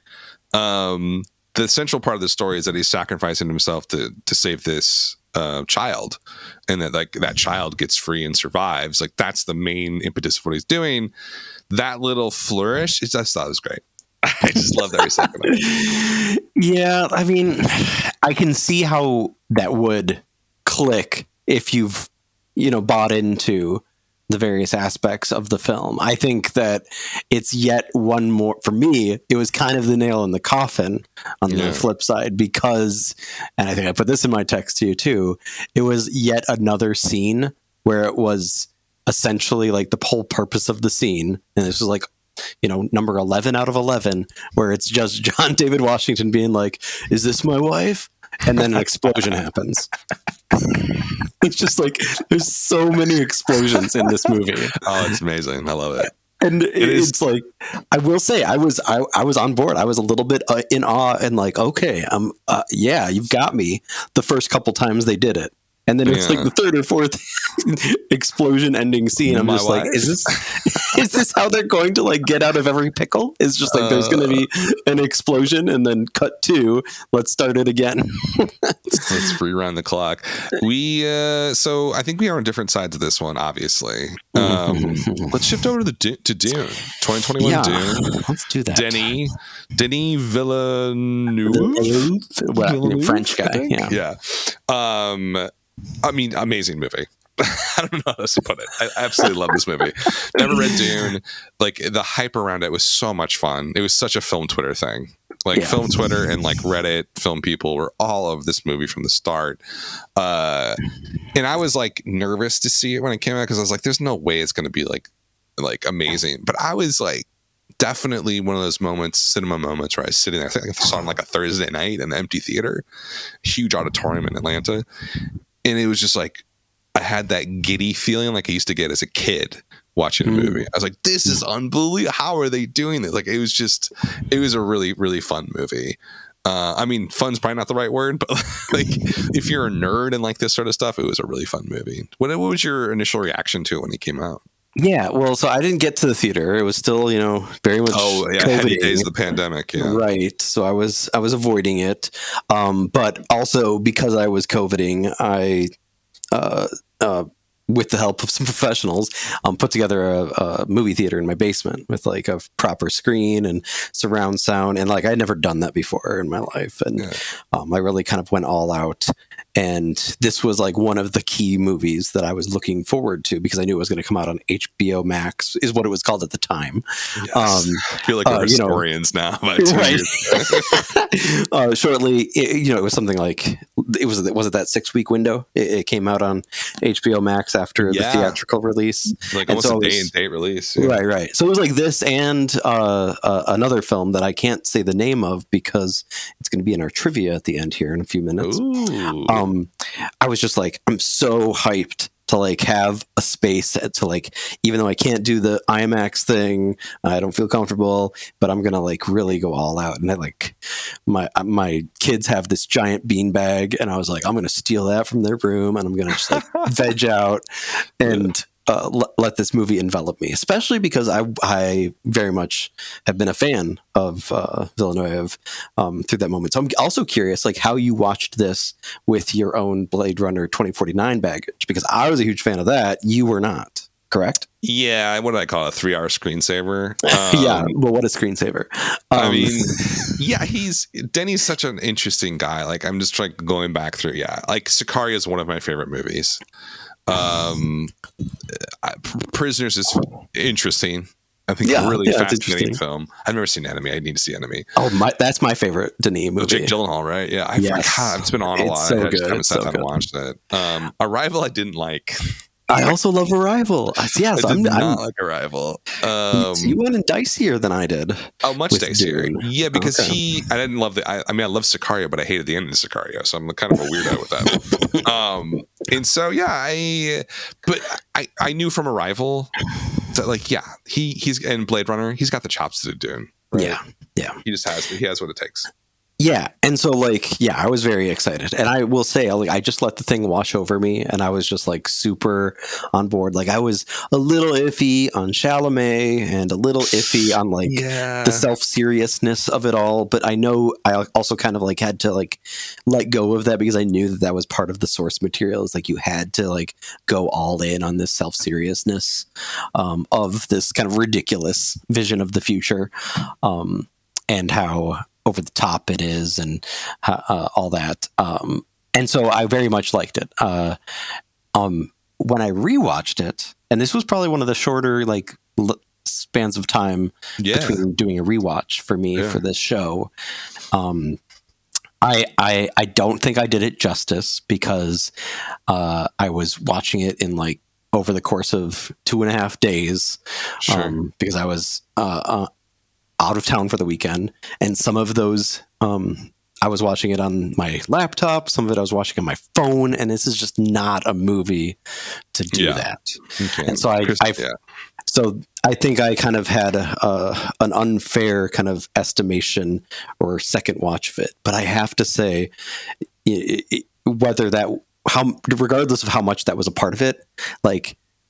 The central part of the story is that he's sacrificing himself to save this child, and that like that child gets free and survives. Like that's the main impetus of what he's doing. That little flourish, I just thought it was great. I just loved every second of it. Yeah, I mean, I can see how that would click if you've, bought into the various aspects of the film. I think that it's yet one more, for me, it was kind of the nail in the coffin on the flip side, because, and I think I put this in my text to you too, it was yet another scene where it was essentially like the whole purpose of the scene, and this was like, number 11 out of 11, where it's just John David Washington being like, is this my wife? And then an explosion happens. It's just like, there's so many explosions in this movie. Oh, it's amazing. I love it. And it's like, I will say, I was on board. I was a little bit in awe and like, okay, yeah, you've got me the first couple times they did it. And then it's like the third or fourth explosion ending scene. I'm just like, is this how they're going to like get out of every pickle? It's just like, there's going to be an explosion and then cut to, let's start it again. Let's rerun the clock. So I think we are on different sides of this one, obviously. Let's shift over to Dune, 2021 Dune. Let's do that. Denis Villeneuve, French guy. Yeah. I mean, amazing movie. I don't know how else to put it. I absolutely love this movie. Never read Dune. Like the hype around it was so much fun. It was such a film Twitter thing. Like film Twitter and like Reddit film people were all of this movie from the start. And I was like nervous to see it when it came out because I was like, there's no way it's going to be like amazing. But I was like, definitely one of those cinema moments where I was sitting there. I think I saw it on like a Thursday night in the empty theater, huge auditorium in Atlanta. And it was just like, I had that giddy feeling like I used to get as a kid watching a movie. I was like, this is unbelievable. How are they doing this? Like, it was a really, really fun movie. I mean, fun's probably not the right word, but like if you're a nerd and like this sort of stuff, it was a really fun movie. What was your initial reaction to it when it came out? Yeah, well, so I didn't get to the theater. It was still, very much heavy days of the pandemic. Yeah, right. So I was avoiding it, but also because I was COVIDing, I, with the help of some professionals, put together a movie theater in my basement with like a proper screen and surround sound, and like I'd never done that before in my life, and I really kind of went all out. And this was like one of the key movies that I was looking forward to because I knew it was going to come out on HBO Max, is what it was called at the time. Yes. I feel like we're historians now. Right. Shortly, it was something like, was it that 6-week window? It came out on HBO Max after the theatrical release. Like almost a day and date release. Yeah. Right. So it was like this and another film that I can't say the name of because it's going to be in our trivia at the end here in a few minutes. Ooh. I was just like, I'm so hyped to like have a space to like, even though I can't do the IMAX thing, I don't feel comfortable, but I'm gonna like really go all out. And I like my kids have this giant bean bag, and I was like, I'm gonna steal that from their room, and I'm gonna just like veg out and let this movie envelop me, especially because I very much have been a fan of Villeneuve through that moment. So I'm also curious, like, how you watched this with your own Blade Runner 2049 baggage, because I was a huge fan of that. You were not, correct? Yeah, what did I call it? A 3-hour screensaver? Yeah, well, what a screensaver. I mean, yeah, Denis such an interesting guy. Like, I'm just like going back through. Yeah, like Sicario is one of my favorite movies. Prisoners is interesting. I think a really fascinating film. I've never seen Enemy. I need to see Enemy. Oh, that's my favorite Denis movie. Jake Gyllenhaal, right? Yeah, I forgot. It's been on a lot. So I just good. haven't sat down and watched it. Arrival, I didn't like. I also love Arrival. Yes, I did not like Arrival. You went in dicier than I did. Oh, much dicier. Dune. Yeah, because I didn't love I love Sicario, but I hated the end of Sicario, so I'm kind of a weirdo with that. And so I knew from Arrival that like he's in Blade Runner, he's got the chops to do Dune. Right? Yeah. He has what it takes. Yeah, and so I was very excited, and I will say, I just let the thing wash over me, and I was just like super on board. Like I was a little iffy on Chalamet, and a little iffy on the self-seriousness of it all. But I know I also kind of like had to like let go of that, because I knew that was part of the source material. Is like you had to like go all in on this self-seriousness of this kind of ridiculous vision of the future, and how over the top it is, and all that. And so I very much liked it. When I rewatched it, and this was probably one of the shorter spans of time between doing a rewatch for me for this show. I don't think I did it justice, because I was watching it in over the course of 2.5 days, because I was out of town for the weekend, and some of those I was watching it on my laptop, some of it I was watching on my phone, and this is just not a movie to do that. Okay. And so I think I kind of had an unfair kind of estimation or second watch of it, but I have to say, regardless of how much that was a part of it,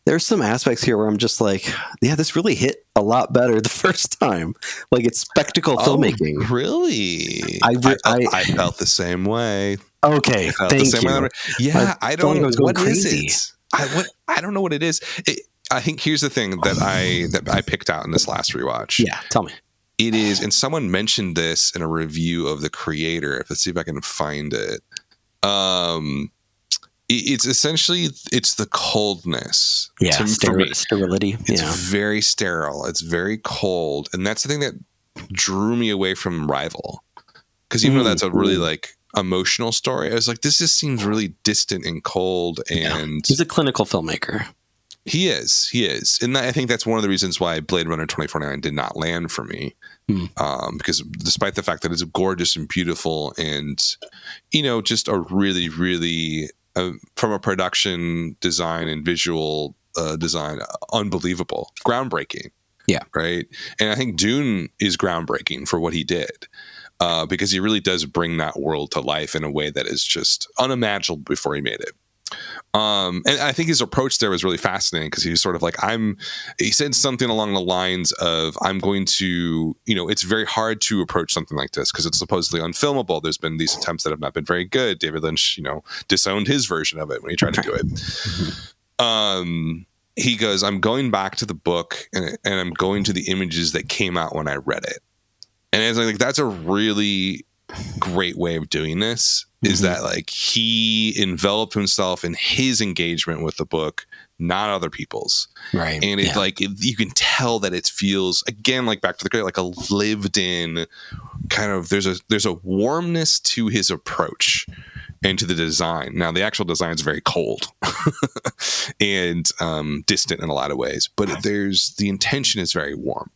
there's some aspects here where I'm just like, yeah, this really hit a lot better the first time. Like, it's spectacle filmmaking. Really? I felt the same way. Okay, thank you. Yeah, I don't know what crazy. Is it. I don't know what it is. I think here's the thing that I picked out in this last rewatch. Yeah, tell me. It is, and someone mentioned this in a review of The Creator. Let's see if I can find it. It's essentially the coldness. Yeah, sterility. It's very sterile. It's very cold, and that's the thing that drew me away from Rival. Because even though that's a really emotional story, I was like, this just seems really distant and cold. And he's a clinical filmmaker. He is, and I think that's one of the reasons why Blade Runner 2049 did not land for me. Because despite the fact that it's gorgeous and beautiful, and just a really, really from a production design and visual design, unbelievable, groundbreaking. Yeah. Right. And I think Dune is groundbreaking for what he did, because he really does bring that world to life in a way that is just unimaginable before he made it. And I think his approach there was really fascinating, because he was sort of like, he said something along the lines of, I'm going to, it's very hard to approach something like this because it's supposedly unfilmable. There's been these attempts that have not been very good. David Lynch, disowned his version of it when he tried to do it. Mm-hmm. He goes, I'm going back to the book and I'm going to the images that came out when I read it. And it's like, that's a really great way of doing this. Is that he enveloped himself in his engagement with the book, not other people's. Right. And you can tell that it feels, again, back to the Creator, like a lived in kind of, there's a warmness to his approach and to the design. Now, the actual design is very cold and distant in a lot of ways, but the intention is very warm.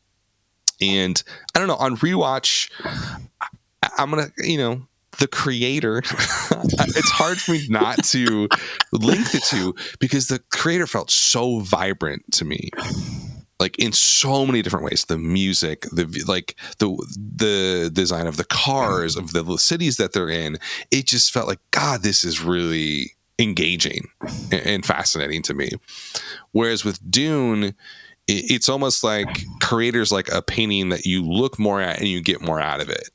And I don't know, on rewatch, I'm going to, the creator, it's hard for me not to link the two, because the creator felt so vibrant to me, like in so many different ways. The music, the design of the cars, of the cities that they're in, it just felt like, God, this is really engaging and fascinating to me. Whereas with Dune, it's almost like creators like a painting that you look more at and you get more out of it.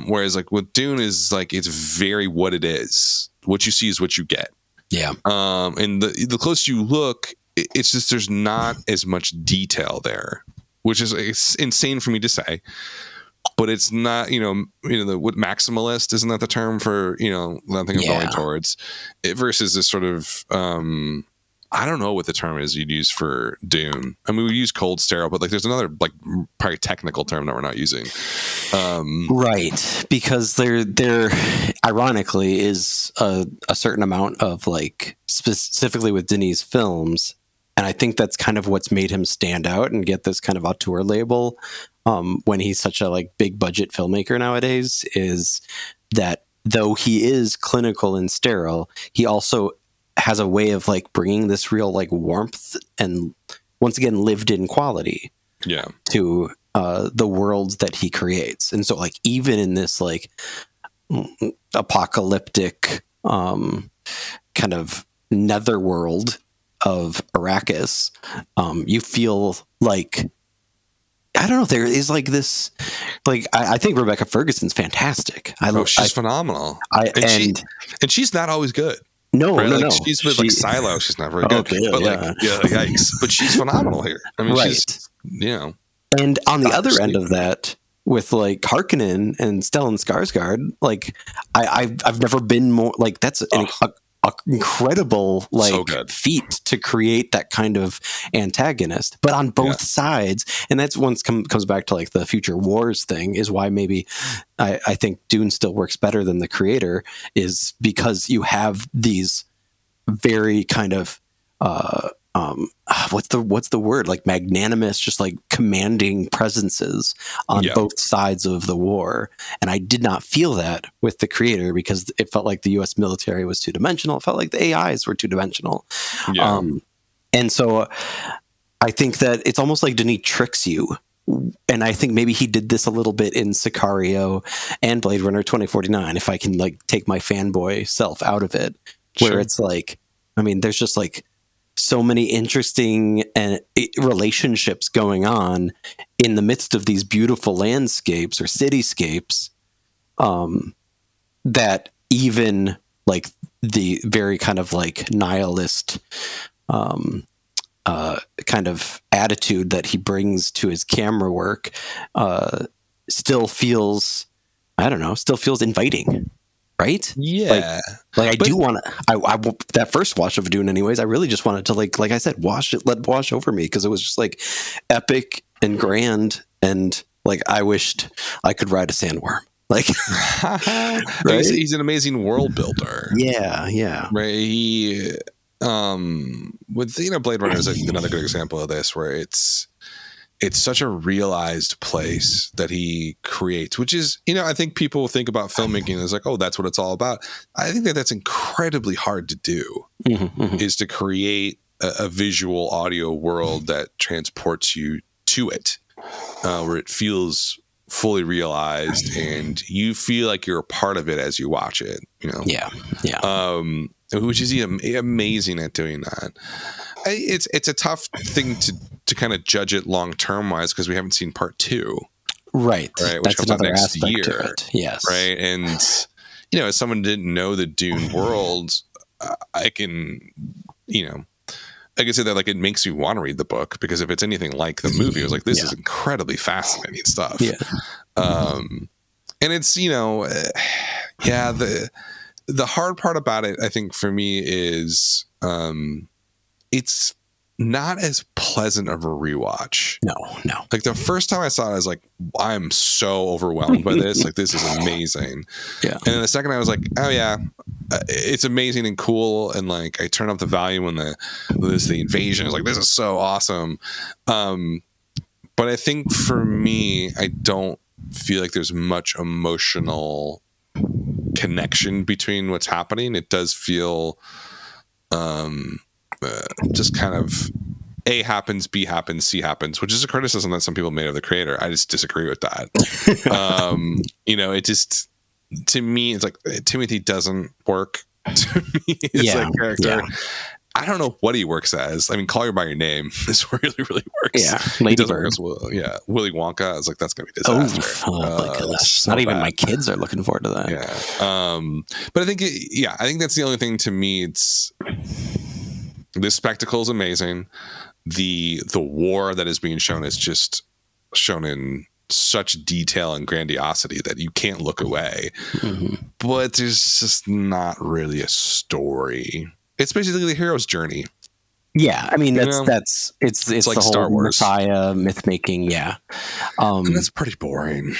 Whereas like with Dune is like, it's very what it is. What you see is what you get. Yeah. And the closer you look, it's just, there's not as much detail there, which is, it's insane for me to say, but it's not, what maximalist, isn't that the term for, nothing I'm going towards it, versus this sort of, I don't know what the term is you'd use for Dune. I mean, we use cold sterile, but like there's another like probably technical term that we're not using. Right. Because there ironically is a certain amount of like, specifically with Denis films. And I think that's kind of what's made him stand out and get this kind of auteur label when he's such a like big budget filmmaker nowadays, is that though he is clinical and sterile, he also has a way of like bringing this real like warmth and once again lived in quality to the worlds that he creates. And so like even in this like apocalyptic kind of netherworld of Arrakis, you feel like, I don't know, there is like this, like I think Rebecca Ferguson's fantastic. She's phenomenal. And she's not always good. No, right? no, like, no. She's with like Silo. She's not very good. Okay, but yikes. But she's phenomenal here. I mean, she's, And on the other end of that, with like Harkonnen and Stellan Skarsgård, like I've never been more like, that's an incredible like feat to create that kind of antagonist, but on both sides. And that's once comes back to like the future wars thing, is why maybe I think Dune still works better than the creator, is because you have these very kind of what's the word, like magnanimous, just like commanding presences on both sides of the war. And I did not feel that with the creator, because it felt like the US military was two-dimensional. It felt like the AIs were two-dimensional. And so I think that it's almost like Denis tricks you. And I think maybe he did this a little bit in Sicario and Blade Runner 2049, if I can like take my fanboy self out of it, where it's like, I mean, there's just like so many interesting relationships going on in the midst of these beautiful landscapes or cityscapes, that even like the very kind of like nihilist kind of attitude that he brings to his camera work still feels, I don't know, still feels inviting. Right? Yeah. Like I do want to, I that first watch of Dune anyways, I really just wanted to like I said, let wash over me, because it was just like epic and grand, and like I wished I could ride a sandworm. Like, right? He's an amazing world builder. Yeah. Right. He, with, Blade Runner is another good example of this, where it's such a realized place that he creates, which is, I think people think about filmmaking as like, oh, that's what it's all about. I think that's incredibly hard to do, is to create a visual audio world that transports you to it, where it feels fully realized and you feel like you're a part of it as you watch it, Yeah. Which is amazing at doing that. It's a tough thing to kind of judge it long term wise, because we haven't seen part 2, right? Which that's comes out another next aspect year, to it. Yes, right. And as someone who didn't know the Dune world, I can say that like it makes me want to read the book, because if it's anything like the movie, I was like, this is incredibly fascinating stuff. And it's the hard part about it, I think, for me is it's not as pleasant of a rewatch. No. Like the first time I saw it, I was like, I'm so overwhelmed by this. Like, this is amazing. Yeah. And then the second I was like, oh yeah, it's amazing and cool. And like, I turned up the volume when the invasion. I was like, this is so awesome. But I think for me, I don't feel like there's much emotional connection between what's happening. It does feel just kind of A happens, B happens, C happens, which is a criticism that some people made of the creator. I just disagree with that. It just, to me, it's like Timothy doesn't work to me as a character. Yeah. I don't know what he works as. I mean, Call You by Your Name is really, really works. Yeah, Ladybird. Willy Wonka. I was like, that's gonna be a disaster. Oh my gosh! So not even my kids are looking forward to that. Yeah. But I think, I think that's the only thing to me. It's this spectacle is amazing. The war that is being shown is just shown in such detail and grandiosity that you can't look away. Mm-hmm. But there's just not really a story. It's basically the hero's journey. Yeah, I mean it's like the whole Star Wars Messiah myth making. Yeah, and that's pretty boring,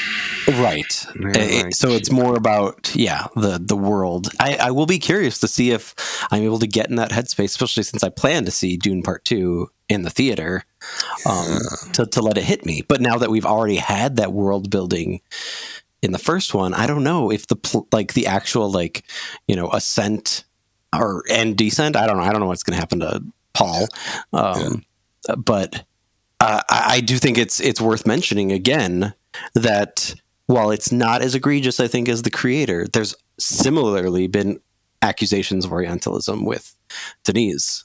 right? Yeah, so it's more about the world. I will be curious to see if I'm able to get in that headspace, especially since I plan to see Dune Part 2 in the theater, to let it hit me. But now that we've already had that world building in the first one, I don't know if the actual ascent and descent. I don't know what's going to happen to Paul. But I do think it's worth mentioning again that while it's not as egregious, I think, as the creator, there's similarly been accusations of Orientalism with Denis'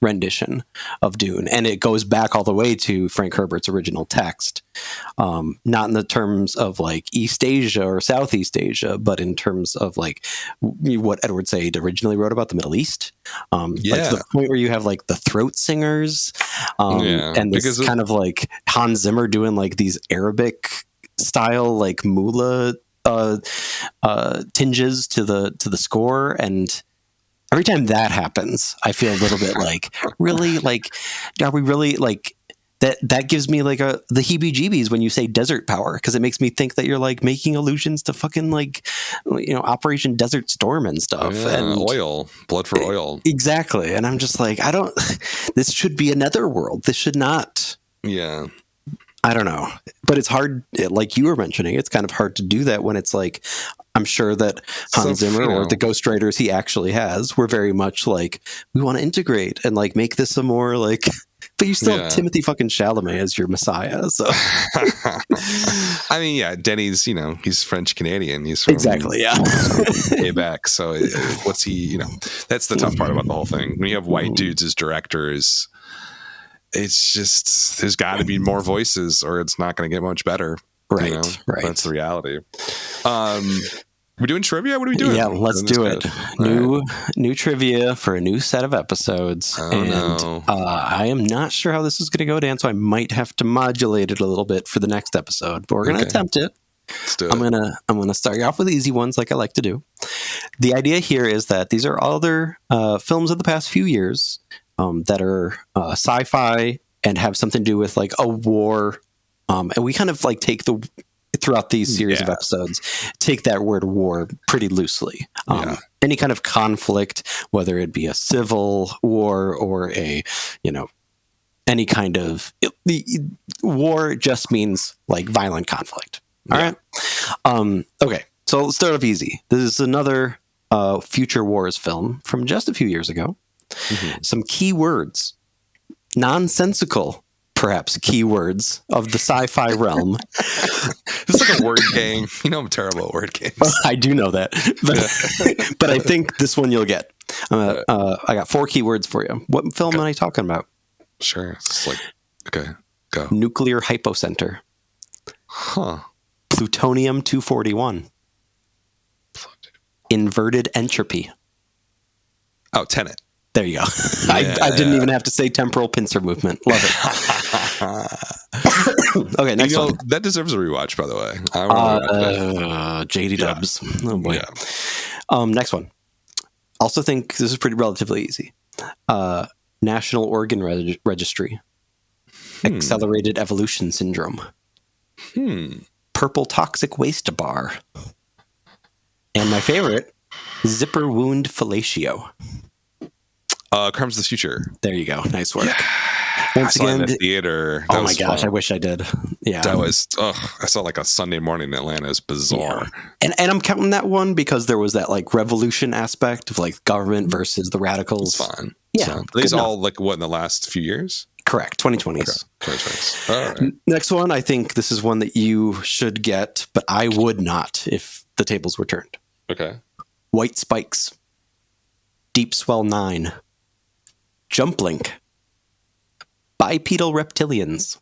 rendition of Dune, and it goes back all the way to Frank Herbert's original text, not in the terms of like East Asia or Southeast Asia, but in terms of like what Edward Said originally wrote about the Middle East, like to the point where you have like the throat singers, and this kind of like Hans Zimmer doing like these Arabic style like mullah tinges to the score. And every time that happens, I feel a little bit like, really, like, are we really like that gives me like the heebie-jeebies when you say desert power, because it makes me think that you're like making allusions to fucking like, Operation Desert Storm and stuff. And oil, blood for oil. Exactly. And I'm just like, this should be another world. This should not. Yeah. I don't know, but it's hard. Like you were mentioning, it's kind of hard to do that when it's like, I'm sure that Hans Zimmer or the ghostwriters he actually has were very much like, we want to integrate and like make this a more like, but you still have Timothy fucking Chalamet as your Messiah. So, I mean, Denis, he's French Canadian. He's from, exactly, Quebec. So what's he? That's the tough part about the whole thing. When you have white dudes as directors, it's just, there's got to be more voices or it's not going to get much better. Right. That's the reality. We're doing trivia? What are we doing? Yeah, let's do it. New trivia for a new set of episodes. I am not sure how this is going to go, Dan, so I might have to modulate it a little bit for the next episode, but we're going to attempt it. Let's do it. I'm gonna start you off with easy ones like I like to do. The idea here is that these are other films of the past few years that are sci-fi and have something to do with like a war, and we kind of like take throughout these series of episodes, take that word war pretty loosely. Any kind of conflict, whether it be a civil war or any kind of war, just means like violent conflict. All right. Okay. So let's start off easy. This is another Future Wars film from just a few years ago. Mm-hmm. Some key words, nonsensical, perhaps, keywords of the sci-fi realm. It's like a word game. I'm terrible at word games. I do know that, but I think this one you'll get. I got 4 keywords for you. What film am I talking about? Sure. It's like, okay, go. Nuclear hypocenter. Huh. Plutonium-241. Inverted entropy. Oh, Tenet. There you go. I didn't even have to say temporal pincer movement. Love it. Okay, next one. That deserves a rewatch, by the way. JD Dubs. Oh boy. Yeah. Next one. Also think this is pretty relatively easy. National Organ Registry. Accelerated Evolution Syndrome. Purple Toxic Waste Bar. And my favorite, Zipper Wound Fellatio. Crimes of the Future. There you go. Nice work. Yeah. Once saw it in again, the theater. Oh my gosh, I wish I did. Yeah. That was, I saw like a Sunday morning in Atlanta. It was bizarre. Yeah. And I'm counting that one because there was that like revolution aspect of like government versus the radicals. It's fun. Yeah. These all like what in the last few years? Correct. 2020s. Okay. 2020s. All right. Next one, I think this is one that you should get, but I would not if the tables were turned. Okay. White Spikes. Deep Swell 9. Jump Link. Bipedal Reptilians.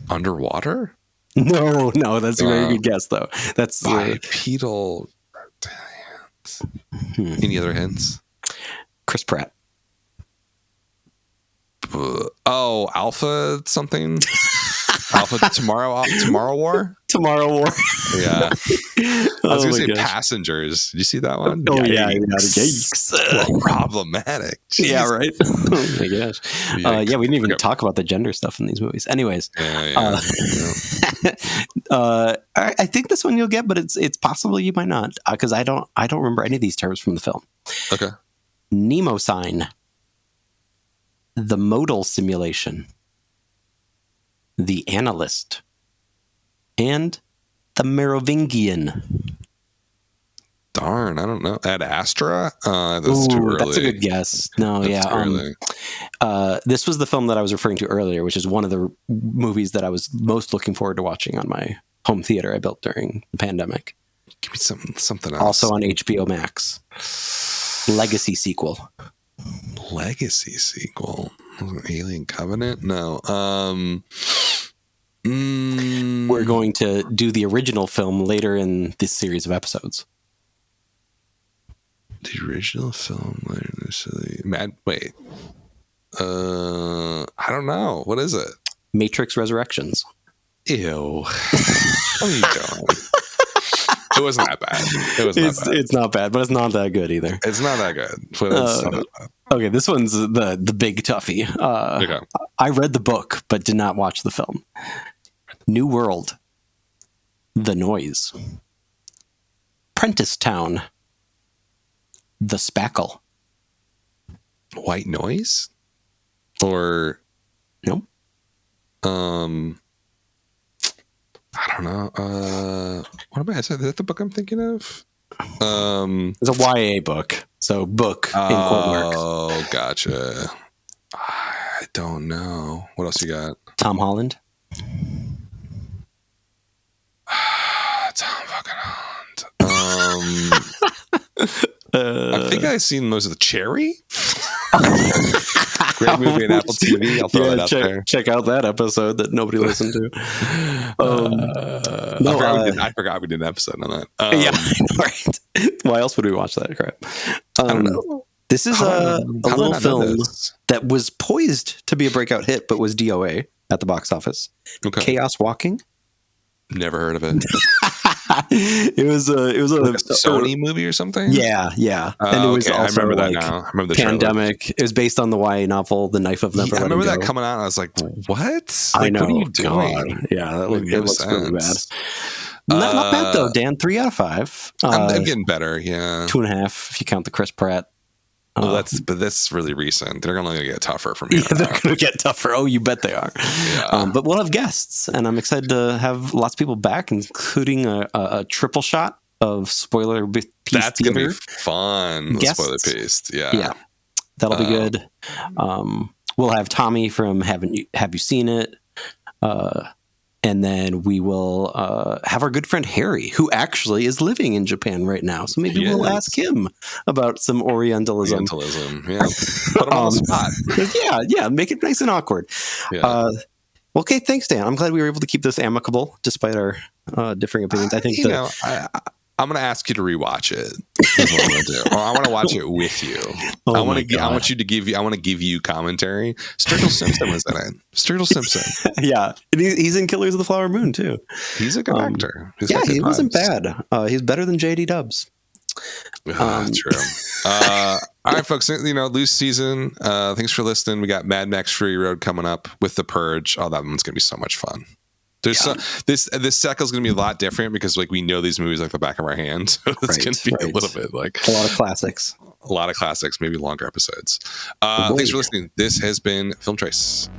Underwater? No, that's a very good guess, though. That's bipedal reptilians. Any other hints? Chris Pratt. Alpha something? Alpha Tomorrow War? Tomorrow War. Yeah. I was going to say Passengers. Did you see that one? Oh, yeah. Yikes. Problematic. Jeez. Yeah, right. Oh, my gosh. Yeah, we didn't even talk about the gender stuff in these movies. Anyways. Yeah. I think this one you'll get, but it's possible you might not, because I don't remember any of these terms from the film. Okay. Nemo Sign. The Modal Simulation. The Analyst. And the Merovingian. Darn, I don't know. Ad Astra? That's too early. That's a good guess. No, that's this was the film that I was referring to earlier, which is one of the movies that I was most looking forward to watching on my home theater I built during the pandemic. Give me something else. Also on HBO Max. Legacy sequel. Alien Covenant? No. We're going to do the original film later in this series of episodes. The original film later in this series. Wait. I don't know. What is it? Matrix Resurrections. Ew. What are you doing? It wasn't that bad. It's not bad, but it's not that good either. It's not that good. But it's not that bad. Okay, this one's the big toughie. Okay. I read the book, but did not watch the film. New World. The Noise. Prentice Town. The Spackle. White Noise? Or... Nope. I don't know. What am I? Is that the book I'm thinking of? It's a YA book. So book in quote marks. Oh, gotcha. I don't know. What else you got? Tom Holland. Tom fucking Holland. I think I've seen most of The Cherry. Great movie on Apple TV. I'll throw that out there. Check out that episode that nobody listened to. I forgot we did an episode on that. Yeah, right. Why else would we watch that crap? I don't know. This is a little film that was poised to be a breakout hit, but was DOA at the box office. Okay. Chaos Walking. Never heard of it. It was a Sony movie or something. Yeah. And it was also I remember that now. I remember the pandemic. Trailer. It was based on the YA novel The Knife of Never. I remember that coming out. And I was like, "What? I know. What are you doing?" God. Yeah, it looks really bad. Not bad though, Dan. 3 out of 5. I'm getting better. Yeah, 2.5 if you count the Chris Pratt. But that's really recent. They're only going to get tougher from here. Yeah, they're going to get tougher. Oh, you bet they are. Yeah. But we'll have guests, and I'm excited to have lots of people back, including a triple shot of spoiler piece. That's going to be fun. The spoiler piece. Yeah, that'll be good. We'll have Tommy from Have You Seen It? And then we will have our good friend Harry, who actually is living in Japan right now. So maybe we'll ask him about some Orientalism. Yeah. Put him on the spot. Yeah. Make it nice and awkward. Yeah. Okay, thanks, Dan. I'm glad we were able to keep this amicable despite our differing opinions. I think I'm going to ask you to rewatch it. I want to watch it with you. I want to give you commentary. Sturgill Simpson was in it. Sturgill Simpson. Yeah. And he's in Killers of the Flower Moon too. He's a good actor. He wasn't bad. He's better than JD Dubs. True. All right, folks. Loose season. Thanks for listening. We got Mad Max Fury Road coming up with The Purge. Oh, that one's going to be so much fun. This cycle is going to be a lot different because we know these movies like the back of our hand. So it's going to be a little bit like a lot of classics. a lot of classics, maybe longer episodes. Thanks for listening. This has been Film Trace.